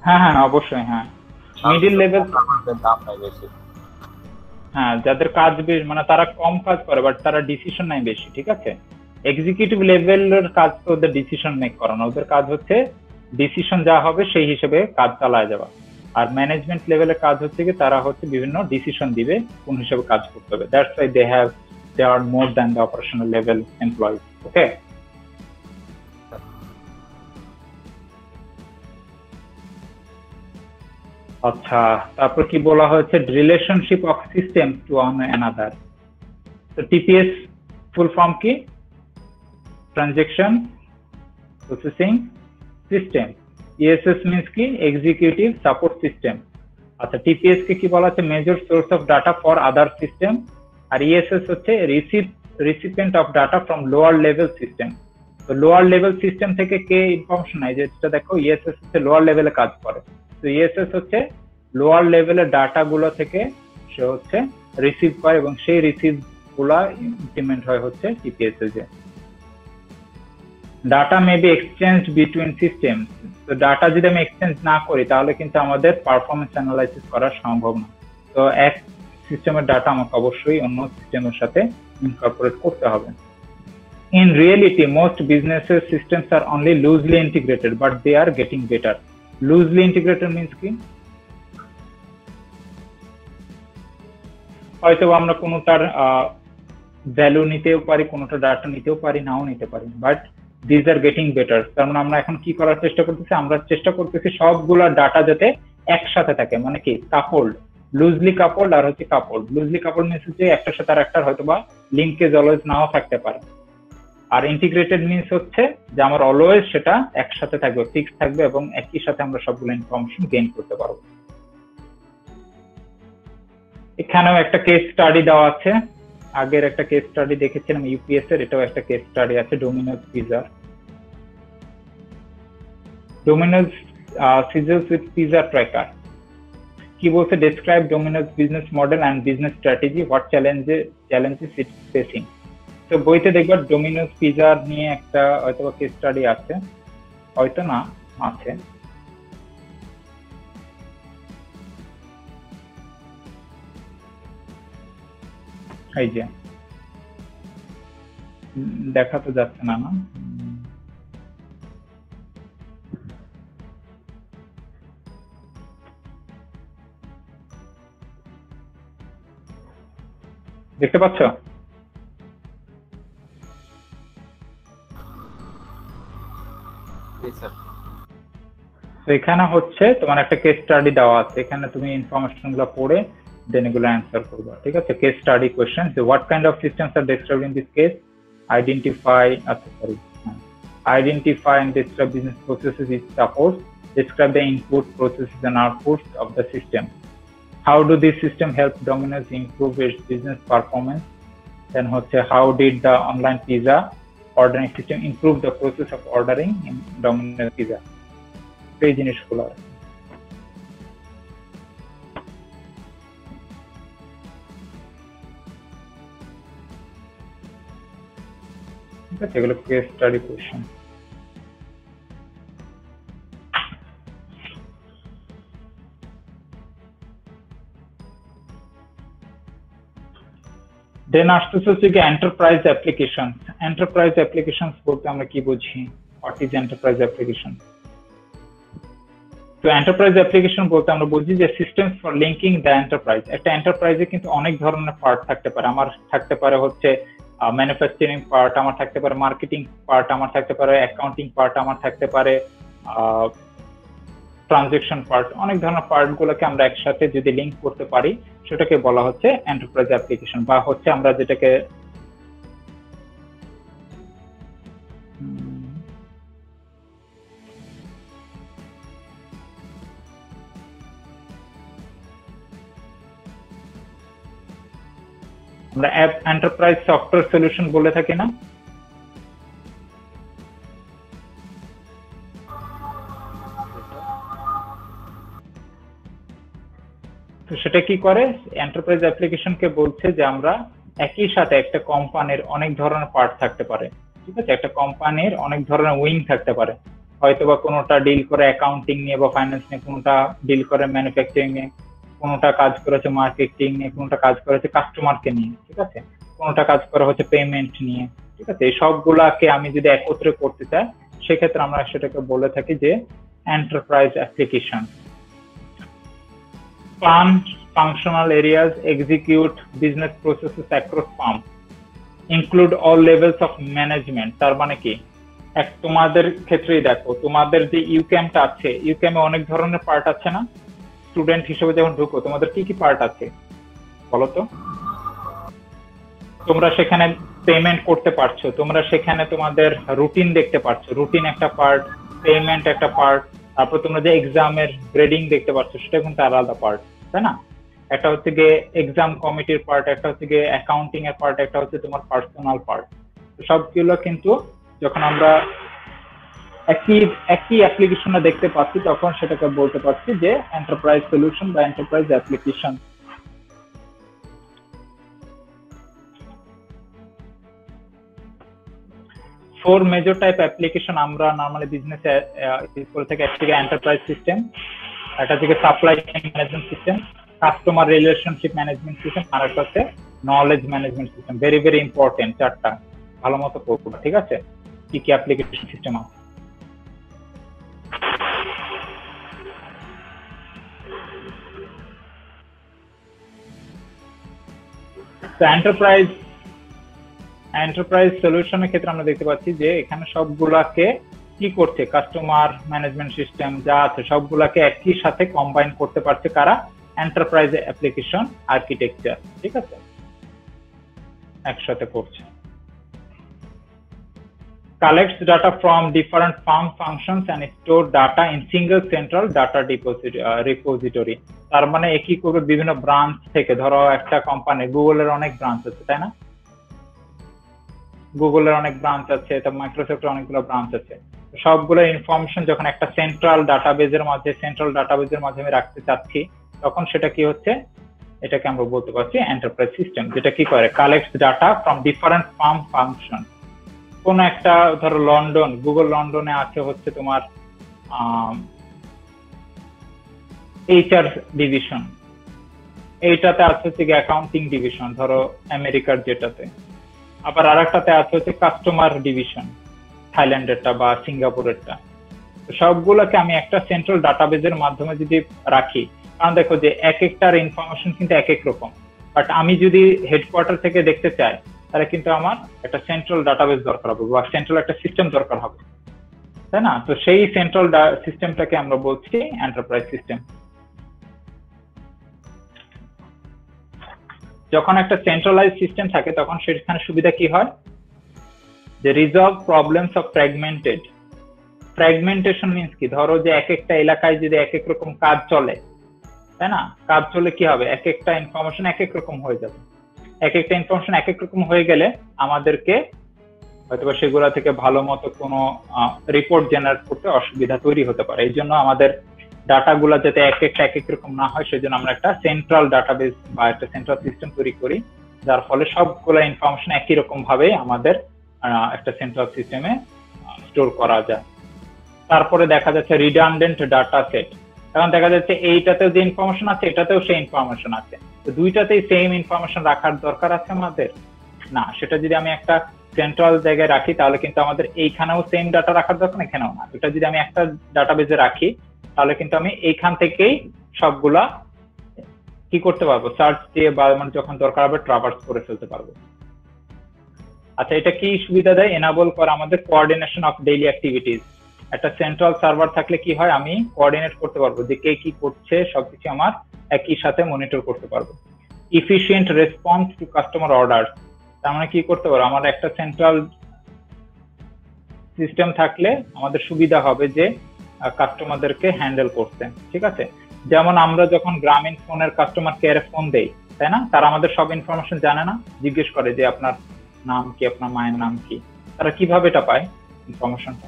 হ্যাঁ হ্যাঁ অবশ্যই, হ্যাঁ মিডল লেভেল দাম নাই বেশি। হ্যাঁ, যাদের কাজ বেশি মানে তারা কম কাজ করে বাট তারা ডিসিশন নেয় বেশি, ঠিক আছে? এক্সিকিউটিভ লেভেলের কাজ তো ওদের ডিসিশন মেক করা না, ওদের কাজ হচ্ছে ডিসিশন যা হবে সেই হিসেবে কাজ চালায় যাওয়া। আর ম্যানেজমেন্ট লেভেলের কাজ হচ্ছে কি তারা হচ্ছে বিভিন্ন ডিসিশন দিবে কোন হিসেবে কাজ করতে হবে। That's why they are more than the operational level employees. Okay, আচ্ছা, তারপর কি বলা হয়েছে, relationship of system to one another. তো টিপিএস ফুল ফর্ম কি, transaction processing system. ESS means কি, এক্সিকিউটিভ সাপোর্ট সিস্টেম। আচ্ছা, টিপিএস কে কি বলা হচ্ছে, major source of data for other system. আর ইএসএস হচ্ছে recipient of data from lower level system. তো লোয়ার লেভেল সিস্টেম থেকে কে ইনফরমেশন নেয়, যেটা দেখো ইএসএস হচ্ছে লোয়ার লেভেলে কাজ করে। তো ইএসএস হচ্ছে লোয়ার লেভেলের ডাটা গুলো থেকে সে হচ্ছে রিসিভ করে এবং সেই রিসিভ গুলা ইমপ্লিমেন্ট হয় হচ্ছে TPS A. Data may be exchange between system. তো ডাটা যদি আমি এক্সচেঞ্জ না করি তাহলে কিন্তু আমাদের পারফরমেন্স অ্যানালাইসিস করা সম্ভব না। তো এক সিস্টেমের ডাটা আমাকে অবশ্যই অন্য সিস্টেমের সাথে ইনকর্পোরেট করতে হবে। In reality, most businesses systems are only loosely integrated, but they are getting better. Loosely integrated means কি, হয়তো আমরা কোনোটার ভ্যালু নিতেও পারি, কোনোটা ডাটা নিতেও পারি, নাও নিতে পারি, but this are getting better. তার মানে আমরা এখন কি করার চেষ্টা করতেছি, আমরা চেষ্টা করতেছি সবগুলা ডাটা যাতে একসাথে থাকে, মানে কি কাপড়, লুজলি কাপড় আর হচ্ছে কাপড়। লুজলি কাপড় মিনস হচ্ছে একটার সাথে আর একটার হয়তো বা লিঙ্কেজ অলওয়েজ নাও থাকতে পারে, আর ইন্টিগ্রেটেড মিনস হচ্ছে যে আমার অলওয়েজ সেটা একসাথে থাকবে, ফিক্স থাকবে এবং একই সাথে আমরা সবগুলো ইনফরমেশন গেইন করতে পারবো। এখানেও একটা কেস স্টাডি দেওয়া আছে, আগের একটা কেস স্টাডি দেখেছিলাম ইউপিএস এর, এটাও একটা কেস স্টাডি আছে Domino's pizza. Domino's sizzles with pizza tracker. কি বলছে, describe Domino's business model and business strategy, what challenges it facing. তো বইতে দেখবা ডোমিনোজ পিজা নিয়ে একটা হয়তো কেস স্টাডি আছে, হয়তো না আছে। এই যে দেখা তো যাচ্ছে না, না দেখতে পাচ্ছ? এখানে হচ্ছে তোমার একটা কেস স্টাডি দেওয়া আছে, এখানে তুমি ইনফরমেশন গুলো পড়ে দেন এগুলো অ্যান্সার করবে, ঠিক আছে? Case study question, what kind of systems are described in this case, identify and describe business processes it supports, describe the input, processes and outputs of the system. How do this system help Domino's improve its business performance? Then how did the online pizza ordering system improve the process of ordering in Domino's Pizza? এই জিনিসগুলো ঠিক আছে, এগুলো case study question. দেন আসতেছে হচ্ছে কি enterprise application. Enterprise application বলতে আমরা কি বুঝি, হোয়াট ইজ এন্টারপ্রাইজ অ্যাপ্লিকেশন? তো এন্টারপ্রাইজ অ্যাপ্লিকেশন বলতে আমরা বুঝি যে systems for linking the enterprise. একটা এন্টারপ্রাইজে কিন্তু অনেক ধরনের পার্ট থাকতে পারে, আমার থাকতে পারে হচ্ছে ম্যানুফ্যাকচারিং পার্ট, আমার থাকতে পারে মার্কেটিং পার্ট, আমার থাকতে পারে অ্যাকাউন্টিং পার্ট, আমার থাকতে পারে ট্রানজেকশন পার্ট। অনেক ধরনের পার্ট গুলোকে আমরা একসাথে যদি লিঙ্ক করতে পারি সেটাকে বলা হচ্ছে এন্টারপ্রাইজ অ্যাপ্লিকেশন, বা হচ্ছে আমরা যেটাকে আমরা এন্টারপ্রাইজ সফটওয়্যার সলিউশন বলে থাকি না? তো সেটা কি করে, এন্টারপ্রাইজ অ্যাপ্লিকেশনকে বলছে যে আমরা একই সাথে একটা কোম্পানির অনেক ধরনের পার্ট থাকতে পারে, ঠিক আছে? একটা কোম্পানির অনেক ধরনের উইং থাকতে পারে, হয়তো বা কোনোটা ডিল করে অ্যাকাউন্টিং নিয়ে বা ফাইন্যান্স নিয়ে, কোনোটা ডিল করে ম্যানুফ্যাকচারিং নিয়ে, কোনোটা কাজ করেছে মার্কেটিং নিয়ে, কোনোটা কাজ করেছে কাস্টমারকে নিয়ে, ঠিক আছে? কোনোটা কাজ করা হচ্ছে পেমেন্ট নিয়ে, ঠিক আছে? এই সবগুলাকে আমি যদি একত্রে করতে চাই সেক্ষেত্রে আমরা সেটাকে বলে থাকি যে enterprise application. Plan functional areas, execute business processes across firm, include all levels of management। তার মানে কি, তোমাদের ক্ষেত্রেই দেখো, তোমাদের যে ইউক্যামটা আছে, ইউক্যামে অনেক ধরনের পার্ট আছে না? স্টুডেন্ট হিসেবে যখন ঢুকো তোমাদের কি কি পার্ট আছে বলো তো? তোমরা সেখানে পেমেন্ট করতে পারছো, তোমরা সেখানে তোমাদের রুটিন দেখতে পারছো, রুটিন একটা পার্ট, পেমেন্ট একটা পার্ট, তারপর তোমরা যে এক্সামের গ্রেডিং দেখতে পারছো সেটা কিন্তু আলাদা পার্ট, তাই না? একটা হচ্ছে গিয়ে এক্সাম কমিটির পার্ট, একটা হচ্ছে গিয়ে অ্যাকাউন্টিং এর পার্ট, একটা হচ্ছে তোমার পার্সোনাল পার্ট। সবগুলো কিন্তু যখন আমরা একই অ্যাপ্লিকেশনে দেখতে পাচ্ছি তখন সেটাকে বলতে পারছি যে এন্টারপ্রাইজ সলিউশন বা enterprise application. Four major type application আমরা নরমালি বিজনেসে ইউজ করে থাকি। একটা থেকে এন্টারপ্রাইজ সিস্টেম, একটা থেকে supply chain management system, customer relationship management system, আর একটা হচ্ছে knowledge management system. Very very important, চারটা ভালো মতো পড়বা, ঠিক আছে? কি কি অ্যাপ্লিকেশন সিস্টেম আছে। তো এন্টারপ্রাইজ সলিউশনের ক্ষেত্রে আমরা দেখতে পাচ্ছি যে এখানে সবগুলাকে কি করছে, কাস্টমার ম্যানেজমেন্ট সিস্টেম যা আছে সবগুলাকে একই সাথে কম্বাইন করতে পারছে কারা? এন্টারপ্রাইজ অ্যাপ্লিকেশন আর্কিটেকচার, ঠিক আছে, একসাথে করছে। collects data from different farm functions and store data in single central data repository। তার মানে একই করে বিভিন্ন ব্রাঞ্চ থেকে, ধরো একটা কোম্পানি, গুগলের অনেক ব্রাঞ্চ আছে তাই না, গুগলের অনেক ব্রাঞ্চ আছে, তো মাইক্রোসফটের অনেকগুলো ব্রাঞ্চ আছে, সবগুলো ইনফরমেশন যখন একটা সেন্ট্রাল ডাটাবেজের মাধ্যমে আমি রাখতে চাচ্ছি, তখন সেটা কি হচ্ছে, এটাকে আমরা বলতে পারছি এন্টারপ্রাইজ সিস্টেম, যেটা কি করে collects data from different farm function. কোন একটা ধরো লন্ডন, গুগল লন্ডনে আছে হচ্ছে তোমার এইচআর ডিভিশন, এইটাতে আছে হচ্ছে অ্যাকাউন্টিং ডিভিশন ধরো আমেরিকার যেটাতে, আবার আরেকটাতে আছে হচ্ছে কাস্টমার ডিভিশন থাইল্যান্ডেরটা বা সিঙ্গাপুরেরটা। সবগুলোকে আমি একটা সেন্ট্রাল ডাটাবেজের মাধ্যমে যদি রাখি, কারণ দেখো যে এক একটার ইনফরমেশন কিন্তু এক এক রকম, বাট আমি যদি হেডকোয়ার্টার থেকে দেখতে চাই তাহলে কিন্তু আমার একটা সেন্ট্রাল ডাটাবেস দরকার হবে বা সেন্ট্রাল একটা সিস্টেম দরকার হবে, তাই না? তো সেই সেন্ট্রাল সিস্টেমটাকে আমরা বলছি এন্টারপ্রাইজ সিস্টেম। যখন একটা সেন্ট্রালাইজ সিস্টেম থাকে তখন সেখানে সুবিধা কি হয়, যে resolve problems of fragmentation means কি, ধরো যে এক একটা এলাকায় যদি এক এক রকম কাজ চলে, তাই না, কাজ চলে কি হবে, এক একটা ইনফরমেশন এক এক রকম হয়ে যাবে, এক একটা ইনফরমেশন এক এক রকম হয়ে গেলে আমাদেরকে হয়তো সেগুলা থেকে ভালো মতো কোনো রিপোর্ট জেনারেট করতে অসুবিধা তৈরি হতে পারে। এই জন্য আমাদের ডাটাগুলা যাতে এক এক রকম না হয়, সেই জন্য আমরা একটা সেন্ট্রাল ডাটাবেস বা একটা সেন্ট্রাল সিস্টেম তৈরি করি, যার ফলে সবগুলা ইনফরমেশন একই রকম ভাবে আমাদের একটা সেন্ট্রাল সিস্টেমে স্টোর করা যায়। তারপরে দেখা যাচ্ছে রিডান্ডেন্ট ডাটা সেট, কারণ দেখা যাচ্ছে এইটাতেও যে ইনফরমেশন আছে এটাতেও সেই ইনফরমেশন আছে, তো দুইটাতেই সেম ইনফরমেশন রাখার দরকার আছে আমাদের না। সেটা যদি আমি একটা সেন্ট্রাল জায়গায় রাখি তাহলে কিন্তু আমাদের এইখানেও সেম ডাটা রাখার দরকার, এখানেও না। এটা যদি আমি একটা ডাটাবেজে রাখি তাহলে কিন্তু আমি এইখান থেকেই সবগুলা কি করতে পারবো, সার্চ দিয়ে বা মানে যখন দরকার হবে ট্রাভার্স করে ফেলতে পারবো। আচ্ছা, এটা কি সুবিধা দেয়, এনাবল করে আমাদের কোঅর্ডিনেশন অফ ডেইলি অ্যাক্টিভিটিস। একটা সেন্ট্রাল সার্ভার থাকলে কি হয়, আমি কোঅর্ডিনেট করতে পারবো যে কে কি করছে, সবকিছু আমার একই সাথে মনিটর করতে পারবো। Efficient response to customer order, তার মানে কি করতে পারবো, আমার একটা সেন্ট্রাল সিস্টেম থাকলে আমাদের সুবিধা হবে যে কাস্টমারদেরকে হ্যান্ডেল করতে, ঠিক আছে। যেমন আমরা যখন গ্রামীণ ফোনের কাস্টমার কেয়ারে ফোন দেই, তাই না, তারা আমাদের সব ইনফরমেশন জানে না, জিজ্ঞেস করে যে আপনার নাম কি, আপনার মায়ের নাম কি, তারা কিভাবে এটা পায় ইনফরমেশনটা,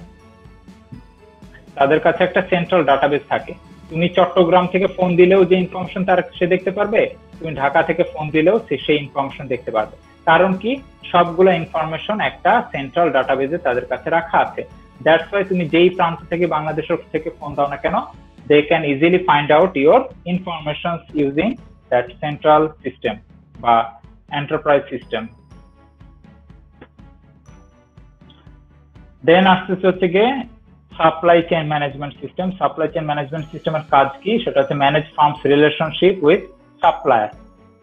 তাদের কাছে একটা সেন্ট্রাল ডাটাবেস থাকে। তুমি চট্টগ্রাম থেকে ফোন দিলেও যে ইনফরমেশন তার সে দেখতে পারবে, তুমি ঢাকা থেকে ফোন দিলেও সে সেই ইনফরমেশন দেখতে পারবে। কারণ কি, সবগুলো ইনফরমেশন একটা সেন্ট্রাল ডাটাবেজে তাদের কাছে রাখা আছে। দ্যাটস ওয়াই তুমি যেই প্রান্ত থেকে বাংলাদেশের থেকে ফোন দাও না কেন, they can easily find out your information using that central system বা এন্টারপ্রাইজ সিস্টেম। দেন আসতেছে হচ্ছে গিয়ে supply chain management system. Supply chain management সিস্টেমের কাজ কি, সেটা হচ্ছে manage firms relationship with supplier.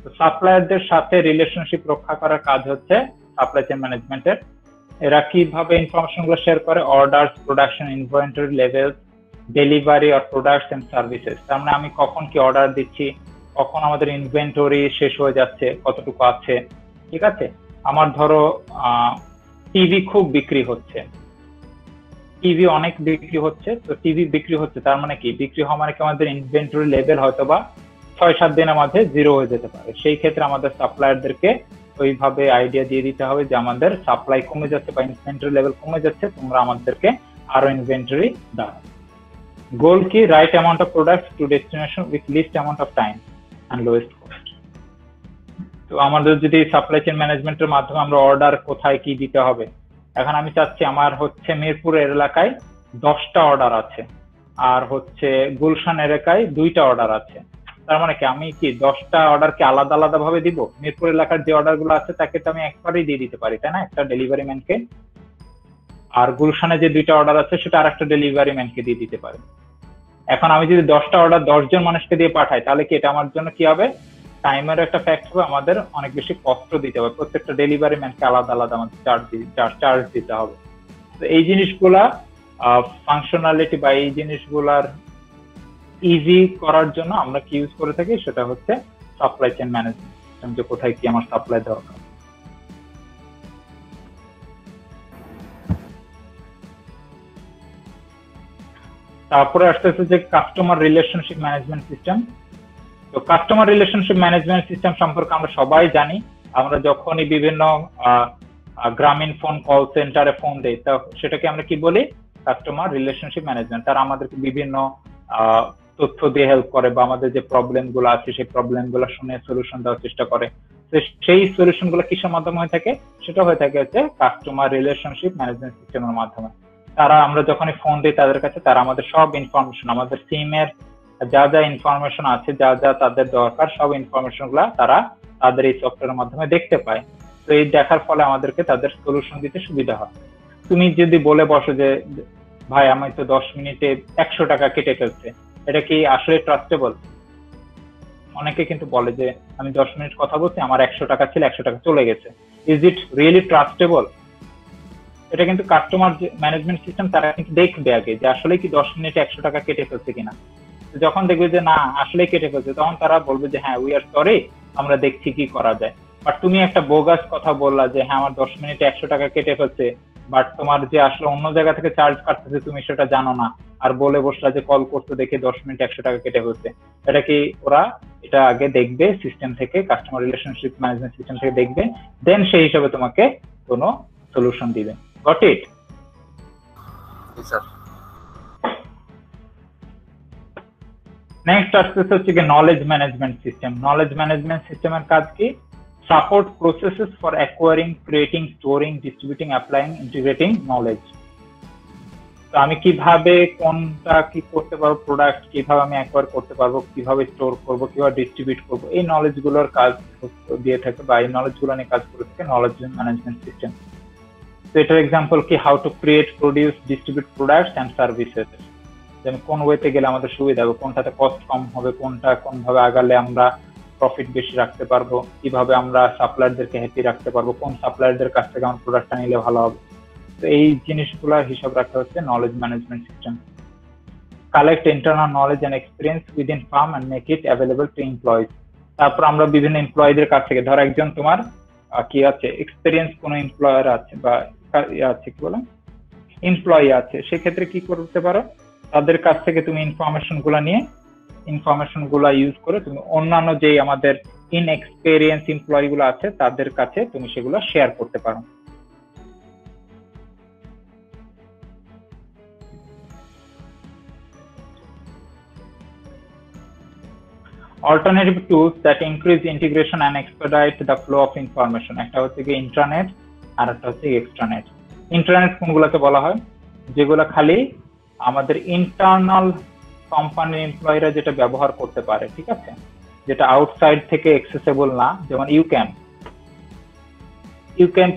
তো সাপ্লায়ারদের সাথে রিলেশনশিপ রক্ষা করার কাজ হচ্ছে সাপ্লাই চেইন ম্যানেজমেন্টের। এরা কিভাবে ইনফরমেশন গুলো শেয়ার করে, orders, production, inventory levels, delivery or products and services. তার মানে আমি কখন কি অর্ডার দিচ্ছি, কখন আমাদের ইনভেন্টরি শেষ হয়ে যাচ্ছে, কতটুকু আছে, ঠিক আছে। আমার ধরো টিভি খুব বিক্রি হচ্ছে, টিভি অনেক বিক্রি হচ্ছে, তো টিভি বিক্রি হচ্ছে তার মানে কি, বিক্রি হওয়া মানে কি আমাদের ইনভেন্টরি লেভেল হয়তো বা 6-7 দিনের মধ্যে জিরো হয়ে যেতে পারে। সেই ক্ষেত্রে আমাদের সাপ্লায়ারদেরকে ওইভাবে আইডিয়া দিয়ে দিতে হবে যে আমাদের সাপ্লাই কমে যাচ্ছে বা ইনভেন্টরি লেভেল কমে যাচ্ছে, তোমরা আমাদেরকে আরো ইনভেন্টরি দাও। গোল কি, right amount of products to destination with least amount of time and lowest cost. তো আমাদের যদি সাপ্লাই চেইন ম্যানেজমেন্টের মাধ্যমে আমরা অর্ডার কোথায় কি দিতে হবে, এখন আমি চাচ্ছি আমার হচ্ছে মিরপুরের এলাকায় 10টা অর্ডার আছে, আর হচ্ছে গুলশান এলাকায় 2টা অর্ডার আছে। তার মানে কি, আমি কি 10টা অর্ডারকে আলাদা আলাদা ভাবে দিব? মিরপুর এলাকার যে অর্ডার গুলো আছে তাকে তো আমি একবারেই দিয়ে দিতে পারি, তাই না, একটা ডেলিভারি ম্যানকে। আর গুলশানে যে 2টা অর্ডার আছে সেটা আর একটা ডেলিভারি ম্যানকে দিয়ে দিতে পারি। এখন আমি যদি 10টা অর্ডার 10 জন মানুষকে দিয়ে পাঠাই, তাহলে কি এটা আমার জন্য কি হবে, টাইমের একটা ফ্যাক্ট হবে, আমাদের অনেক বেশি কষ্ট দিতে হবে, প্রত্যেকটা ডেলিভারি ম্যানকে আলাদা আলাদা আমাদের চার্জ দিতে হবে। তো এই জিনিসগুলা ফাংশনালিটি বা এই জিনিসগুলার ইজি করার জন্য আমরা কি ইউজ করে থাকি সেটা হচ্ছে সাপ্লাই চেইন ম্যানেজমেন্ট সিস্টেম, যে কোথায় কি আমার সাপ্লাই দরকার। তারপরে আসতেছে যে কাস্টমার রিলেশনশিপ ম্যানেজমেন্ট সিস্টেম। তো কাস্টমার রিলেশনশিপ ম্যানেজমেন্ট সিস্টেম সম্পর্কে আমরা সবাই জানি। আমরা যখনই বিভিন্ন গ্রামীণ ফোন কল সেন্টারে ফোন দেই, তা সেটাকে আমরা কি বলি? Customer relationship management. তারা আমাদেরকে বিভিন্ন তথ্য দিয়ে হেল্প করে, বা আমাদের যে প্রবলেম গুলো আছে সেই প্রবলেম গুলো শুনে সলিউশন দেওয়ার চেষ্টা করে। তো সেই সলিউশন গুলো কিসের মাধ্যমে হয়ে থাকে? সেটা হয়ে থাকে হচ্ছে কাস্টমার রিলেশনশিপ ম্যানেজমেন্ট সিস্টেমের মাধ্যমে। তারা আমরা যখনই ফোন দিই তাদের কাছে, তারা আমাদের সব ইনফরমেশন, আমাদের সিমের যা যা ইনফরমেশন আছে, যা যা তাদের দরকার, সব ইনফরমেশন গুলা তারা তাদের এই সফটওয়্যারের মাধ্যমে দেখতে পায়। তো এই দেখার ফলে আমাদেরকে তাদের সলিউশন দিতে সুবিধা হয়। তুমি যদি বলে বসো যে ভাই আমি তো 10 মিনিটে 100 টাকা কেটে ফেলছে, এটা কি আসলে ট্রাস্টেবল? অনেকে কিন্তু বলে যে আমি 10 মিনিট কথা বলছি, আমার 100 টাকা ছিল, 100 টাকা চলে গেছে। Is it really trustable? এটা কিন্তু কাস্টমার ম্যানেজমেন্ট সিস্টেম তারা কিন্তু দেখবে আগে যে আসলে কি 10 মিনিটে 100 টাকা কেটে ফেলছে কিনা। যখন দেখবে যে না আসলে কেটে ফেলছে, তখন তারা বলবে যে হ্যাঁ উই আর সরি, আমরা দেখছি কি করা যায়। বাট তুমি একটা বোগাস কথা বললা যে হ্যাঁ আমার 10 মিনিটে 100 টাকা কেটে ফেলছে, বাট তোমার যে আসলে অন্য জায়গা থেকে চার্জ কাটতেছে তুমি সেটা জানো না, আর বলে বসলা যে কল করতে দেখে 10 মিনিট 100 টাকা কেটে ফেলছে। এটা কি ওরা এটা আগে দেখবে সিস্টেম থেকে, কাস্টমার রিলেশনশিপ ম্যানেজমেন্ট সিস্টেম থেকে দেখবে, দেন সেই হিসাবে তোমাকে কোনো সলিউশন দিবে। Got it? স্যার নেক্সট আসতেছে হচ্ছে কি knowledge management system. Knowledge management সিস্টেমের কাজ কি? Support processes for acquiring, creating, storing, distributing, applying, integrating knowledge. তো আমি কিভাবে কোনটা কি করতে পারবো, প্রোডাক্ট কিভাবে আমি অ্যাকোয়ার করতে পারবো, কিভাবে স্টোর করবো, কিভাবে ডিস্ট্রিবিউট করবো, এই নলেজ গুলোর কাজ দিয়ে থাকে, বা এই নলেজ গুলো নিয়ে কাজ করে থাকে নলেজ ম্যানেজমেন্ট সিস্টেম। তো এটার এক্সাম্পল কি? How to create, produce, distribute products and services. যেমন কোন ওয়েতে গেলে আমাদের সুবিধা হবে, কোনটাতে কস্ট কম হবে, কোনটা কোনভাবে আগালে আমরা প্রফিট বেশি রাখতে পারবো, কিভাবে আমরা সাপ্লায়ারদেরকে হ্যাপি রাখতে পারবো, কোন সাপ্লায়ারদের কাছ থেকে আমার প্রোডাক্টটা নিলে ভালো হবে। তো এই জিনিসগুলো হিসাব রাখা হচ্ছে knowledge management system. Collect internal knowledge and experience within firm and make it available to employees. তারপর আমরা বিভিন্ন এমপ্লয়ীদের কাছ থেকে, ধর একজন তোমার কি আছে এক্সপিরিয়েন্স কোনো এমপ্লয়ার আছে বা আছে কি বলে এমপ্লয়ি আছে, সেক্ষেত্রে কি করতে পারো? তাদের কাছ থেকে তুমি ইনফরমেশন গুলা নিয়ে, ইনফরমেশন গুলা ইউজ করে তুমি অন্যান্য যে আমাদের ইনএক্সপেরিয়েন্স এমপ্লয়ি গুলো আছে তাদের কাছে তুমি সেগুলো শেয়ার করতে পারো। Alternative tools that increase integration and expedite the flow of information, একটা হচ্ছে কি ইন্টারনেট আর একটা হচ্ছে এক্সট্রানেট। ইন্টারনেট কোনগুলোকে বলা হয়? যেগুলো খালি আমাদের ইন্টারনাল কোম্পানির এমপ্লয়িরা যেটা ব্যবহার করতে পারে, ঠিক আছে, যেটা আউটসাইড থেকে অ্যাক্সেসেবল না। যেমন ইউক্যান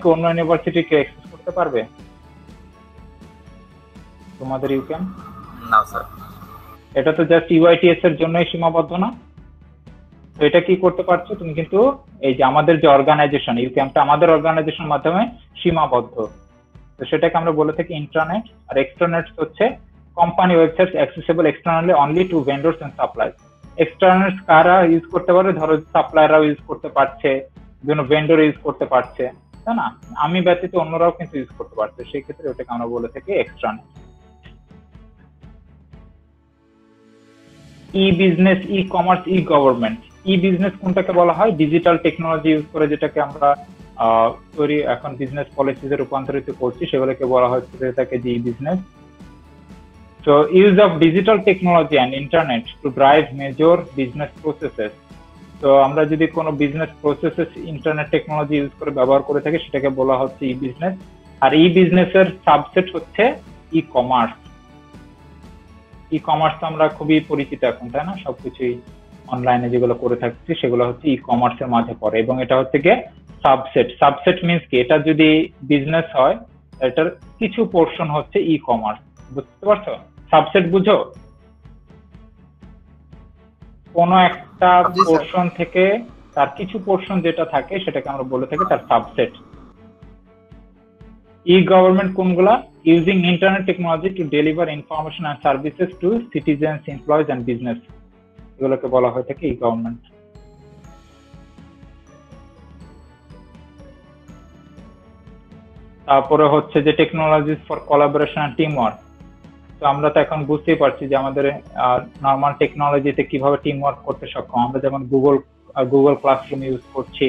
কি অন্য ইউনিভার্সিটি কে অ্যাক্সেস করতে পারবে? তোমাদের ইউক্যান? না স্যার। এটা তো জাস্ট ইউআইটিএস এর জন্যই সীমাবদ্ধ না। তো এটা কি করতে পারছো তুমি? কিন্তু এই যে আমাদের যে অর্গানাইজেশন ইউক্যামটা আমাদের অর্গানাইজেশনের মাধ্যমে সীমাবদ্ধ, তো সেটাকে আমরা বলে থাকি ইন্ট্রানেট। আর এক্সট্রানেট হচ্ছে company website accessible externally only to vendors and supplies. External কারা ইউজ করতে পারে? ধরো সাপ্লায়াররাও ইউজ করতে পারছে, বিভিন্ন ভেন্ডর ইউজ করতে পারছে, তাই না? আমি ব্যতীত অন্যরাও কিন্তু ইউজ করতে পারছে, সেই ক্ষেত্রে ওটাকে আমরা বলে থাকি এক্সট্রানেট। ই বিজনেস, ই কমার্স, ই গভর্নমেন্ট। ই বিজনেস কোনটাকে বলা হয়? ডিজিটাল টেকনোলজি ইউজ করে যেটাকে আমরা তৈরি এখন বিজনেস পলিসিতে রূপান্তরিত করছি, সেগুলোকে বলা হচ্ছে যেটাকে জি business. So use of digital technology and internet to drive major business processes. তো আমরা যদি কোনো business processes internet technology use করে ব্যবহার করে থাকি সেটাকে বলা হচ্ছে ই বিজনেস। আর ই বিজনেসের সাবসেট হচ্ছে ই কমার্স। ই কমার্স তো আমরা খুবই পরিচিত এখন, তাই না? সবকিছুই অনলাইনে যেগুলো করে থাকছি সেগুলো হচ্ছে ই কমার্সের মাঝে পড়ে, এবং এটা হচ্ছে গিয়ে সাবসেট। সাবসেট মিনস কি? এটা যদি বিজনেস হয় এটার কিছু পোর্শন হচ্ছে ই কমার্স। বুঝতে পারছো? সাবসেট বুঝো? কোন একটা পোর্শন থেকে তার কিছু পোর্শন যেটা থাকে সেটাকে আমরা বলে থাকি তার সাবসেট। E-government কোনগুলা? Using internet technology to deliver information and services to citizens, employees and business, এগুলোকে বলা হয় থাকে e-government। তারপরে হচ্ছে যে technologies for collaboration and team work. তো আমরা তো এখন বুঝতেই পারছি যে আমাদের নর্মাল টেকনোলজিতে কিভাবে টিম ওয়ার্ক করতে সক্ষম। আমরা যেমন গুগল ক্লাসরুম ইউজ করছি,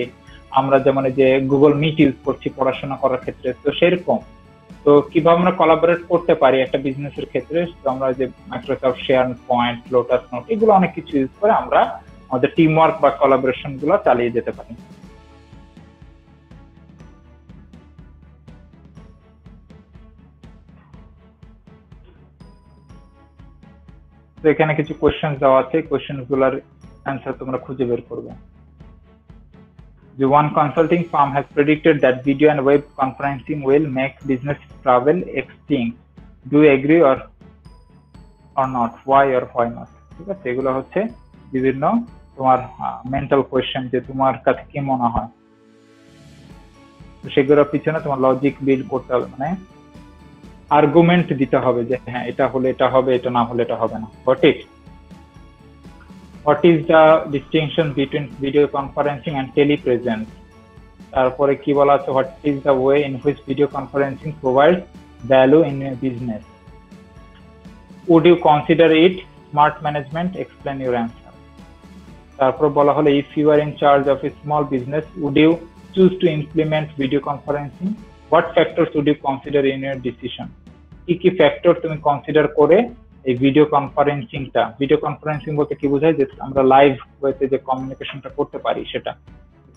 আমরা যেমন এই যে গুগল মিট ইউজ করছি পড়াশোনা করার ক্ষেত্রে, তো সেরকম তো কিভাবে আমরা কোলাবোরেট করতে পারি একটা বিজনেসের ক্ষেত্রে, তো আমরা যে Microsoft share point, lotus note, এগুলো অনেক কিছু ইউজ করে আমরা আমাদের টিম ওয়ার্ক বা কোলাবোরেশন গুলো চালিয়ে যেতে পারি। তো এখানে কিছু কোয়েশ্চেন দেওয়া আছে, কোয়েশ্চেন গুলার অ্যান্সার তোমরা খুঁজে বের করবে। The one consulting firm has predicted that video and web conferencing will make business travel extinct. Do you agree or not? Why or why not? ঠিক আছে, এগুলো হচ্ছে বিভিন্ন তোমার মেন্টাল কোয়েশ্চেন, যে তোমার কাছে কি মনে হয়, সেগুলোর পিছনে তোমার লজিক বিল্ড করতে হবে, মানে আর্গুমেন্ট দিতে হবে যে হ্যাঁ এটা হলে এটা হবে, এটা না হলে এটা হবে না। What is the distinction between video conferencing and telepresence? তারপরে কি বলা আছে, what is the way in which video conferencing provides value in a business? Would you consider it smart management? Explain your answer. তারপর বলা হলো, if you are in charge of a small business, would you choose to implement video conferencing? What factors would you consider in your decision? কি কি factor তুমি consider করে এই video conferencing বলতে কি বোঝায়, যে আমরা লাইভ ওয়েতে যে কমিউনিকেশনটা করতে পারি সেটা।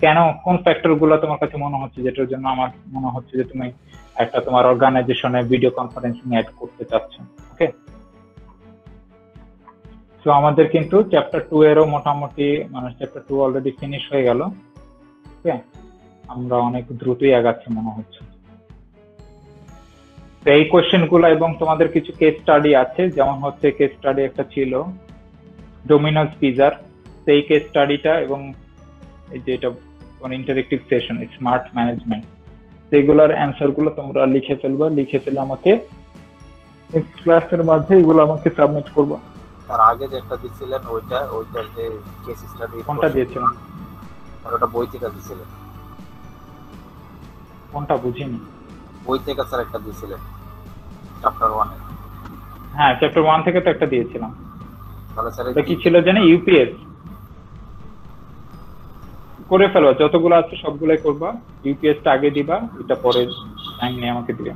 কেন, কোন ফ্যাক্টর গুলো তোমার কাছে মনে হচ্ছে যেটার জন্য আমার মনে হচ্ছে যে তুমি একটা তোমার অর্গানাইজেশনে ভিডিও কনফারেন্সিং অ্যাড করতে চাচ্ছ? ওকে, তো আমাদের কিন্তু চ্যাপ্টার 2 এরও মোটামুটি মানে চ্যাপ্টার 2 অলরেডি ফিনিশ হয়ে গেল। ওকে, আমরা অনেক দ্রুতই আগাচ্ছি মনে হচ্ছে। তো এই কোয়েশ্চেন গুলো এবং তোমাদের কিছু কেস স্টাডি আছে, যেমন হচ্ছে কেস স্টাডি একটা ছিল ডোমিনোজ পিজার, সেই কেস স্টাডিটা এবং এই যে এটা ইন্টারেক্টিভ সেশন স্মার্ট ম্যানেজমেন্ট, সেগুলোর অ্যান্সার গুলো তোমরা লিখে ফেলবা, লিখে ফেলে আমাকে নেক্সট ক্লাসের মাঝে এগুলো আমাকে সাবমিট করবা। তার আগে যে একটা দিছিলেন ওইটার যে কেস স্টাডি কোনটা দিয়েছিলেন? আর ওটা বই থেকে দিছিলেন। কোনটা বুঝিনি? বই থেকে স্যার একটা দিছিলেন চ্যাপ্টার 1 এ। হ্যাঁ, চ্যাপ্টার 1 থেকে তো একটা দিয়েছিলাম। তাহলে স্যার এটা কি ছিল জানি? ইউপিএস করে ফেলবা, যতগুলো আছে সবগুলাই করবা। ইউপিএসটা আগে দিবা, এটা পরে টাইম নিয়ে আমাকে দিবে।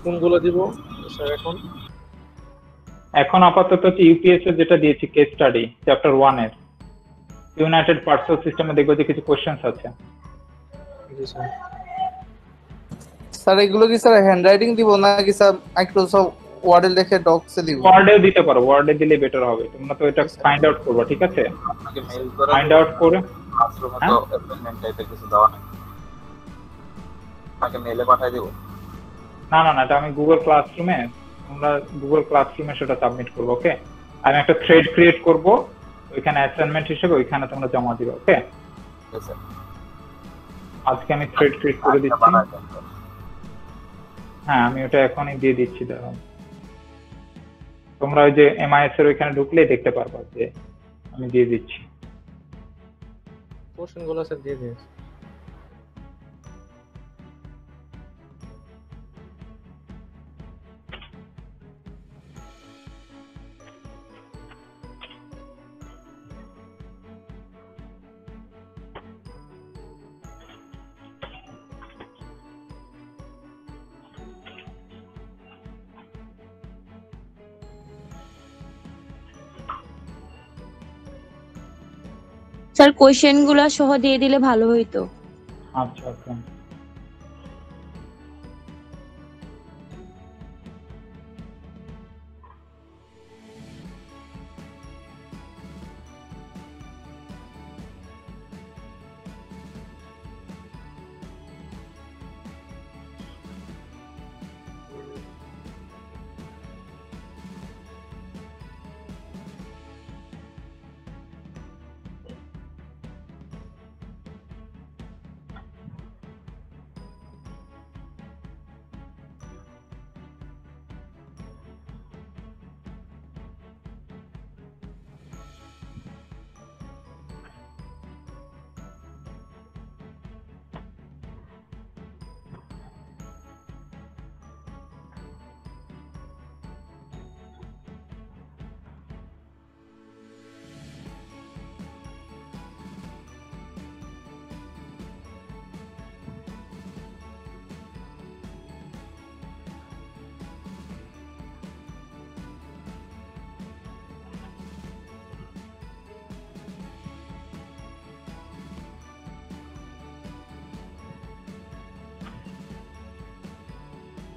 কোনগুলো দিব স্যার? এখন আপাতত ইউপিএস এর যেটা দিয়েছি কেস স্টাডি চ্যাপ্টার 1 এর ইউনাইটেড পার্সেল সিস্টেমে দেখবো যে কিছু কোশ্চেন্স আছে। স্যার এগুলো কি স্যার হ্যান্ডরাইটিং দিব নাকি স্যার মাইক্রোসফট ওয়ার্ডে লিখে ডক্সে দিব? ওয়ার্ডে দিতে পারো, ওয়ার্ডে দিলে বেটার হবে। তোমরা তো এটা ফাইন্ড আউট করবা, ঠিক আছে? আপনাকে মেইল করে ফাইন্ড আউট করে ক্লাসরুমে তো অ্যাসাইনমেন্ট টাইপের কিছু দেওয়া নেই, আপনাকে মেইলে পাঠিয়ে দেব। না, এটা আমি গুগল ক্লাসরুমে, তোমরা গুগল ক্লাসরুমে সেটা সাবমিট করবো। ওকে, আমি একটা থ্রেড ক্রিয়েট করব, ওইখানে অ্যাসাইনমেন্ট হিসেবে ওইখানে তোমরা জমা দিবে। ওকে, আজকে আমি থ্রেড ক্রিয়েট করে দিচ্ছি। হ্যাঁ, আমি ওটা এখনই দিয়ে দিচ্ছি। দেখো, তোমরা ওই যে এমআইএস এর ওইখানে ঢুকলেই দেখতে পারবা যে আমি দিয়ে দিচ্ছি। কোশ্চেনগুলো স্যার দিয়ে দিয়েছি। স্যার কোশ্চেন গুলা সহ দিয়ে দিলে ভালো হইতো। আচ্ছা, ওকে।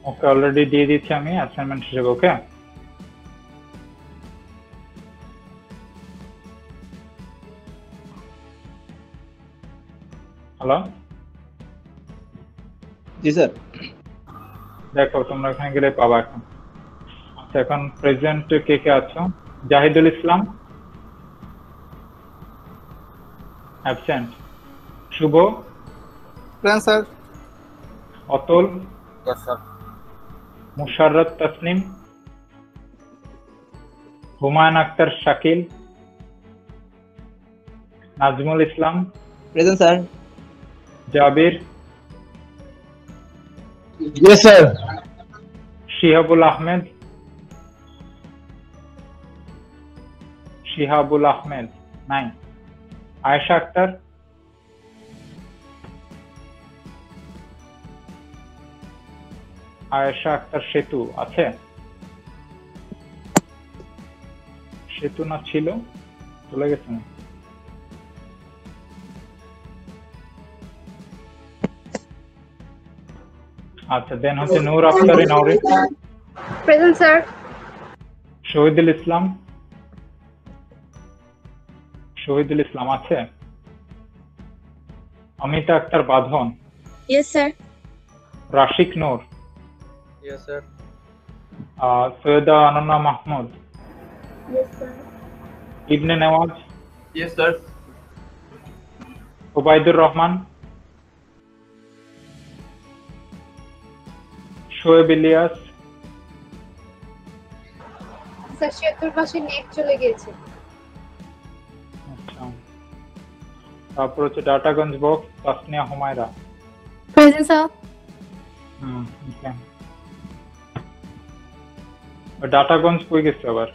ওকে, অলরেডি দিয়ে দিচ্ছি আমি অ্যাসাইনমেন্ট হিসেবে। ওকে, হ্যালো, জি স্যার। দেখো তোমরা এখানে গেলে পাবা এখন। আচ্ছা, এখন প্রেজেন্ট কে কে আছো? Zahidul Islam absent. Shuvo, present sir. Atul, yes sir. Musharrat Tasnim, Humayun Akter Shakil, Nazmul Islam, present sir. Jabir, yes sir. Shihabul Ahmed, Shihabul Ahmed নাই। আয়েশা আক্তার, আয়েশা আক্তার সেতু আছে? সেতু না ছিল, চলে গেছে না? আচ্ছা, দেন হচ্ছে নূর আফতারি নওরি, প্রেজেন্ট স্যার। শহীদুল ইসলাম, শহীদুল ইসলাম আছে? Amita Akter Badhon, yes sir. Rashik Noor, yes sir. Syeda Ananna Mahmud, yes sir. Ibne Newaz, yes sir. Obaidur Rahman, Shoaib Ilias, sir সেতুর পাশে নেট চলে গিয়েছে। আচ্ছা, তারপর হচ্ছে ডাটাগঞ্জ বক্স Tasnia Humaira. Present sir. Okay, ডাটাগঞ্জ কই গেছে আবার?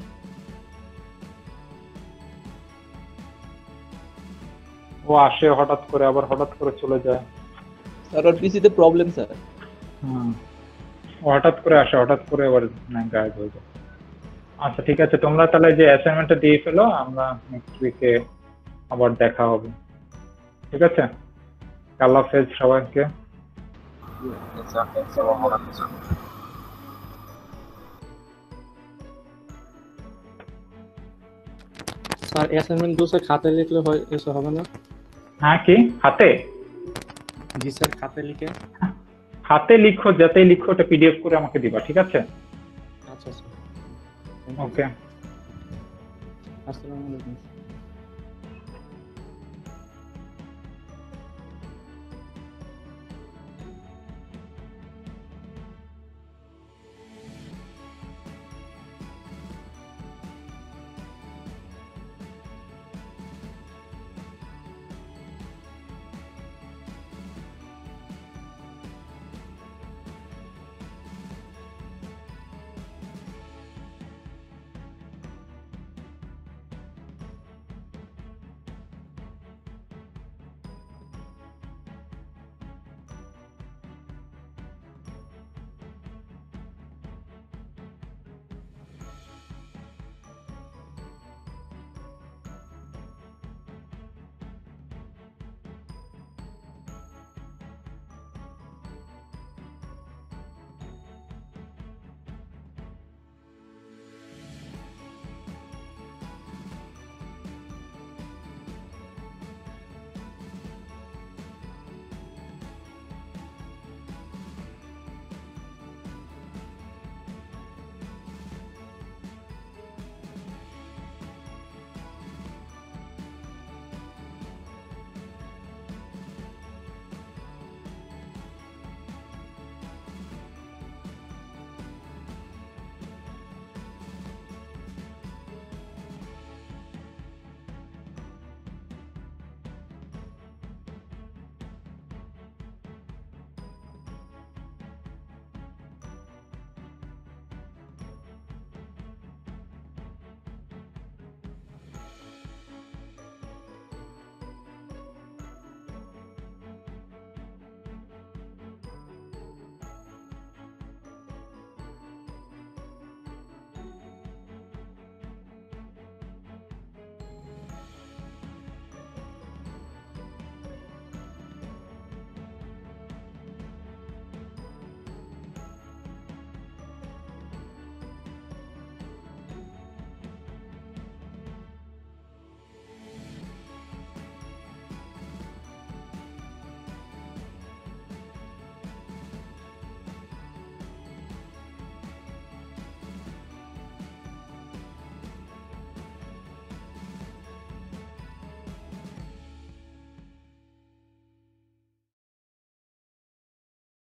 ও আসে হঠাৎ করে, আবার হঠাৎ করে চলে যায়। স্যার ওর পিসিতে প্রবলেম স্যার। ও হঠাৎ করে আসে, হঠাৎ করে আবার গায়েব হয়ে যায়। আচ্ছা ঠিক আছে, তোমরা তাহলে যে অ্যাসাইনমেন্টটা দিয়ে ফেলো, আমরা নেক্সট উইকে আবার দেখা হবে। ঠিক আছে, আল্লাহ হাফেজ সবাইকে। Yes sir. Thanks for motivation. Sir assignment গুলো স্যার খাতায় লিখলে হয়, এসব হবে না? হ্যাঁ, কি হাতে? জি স্যার, খাতায় লিখে। হাতে লিখো, যাতে লিখো ওটা পিডিএফ করে আমাকে দিবা, ঠিক আছে? আচ্ছা স্যার। ওকে, আসসালামু আলাইকুম।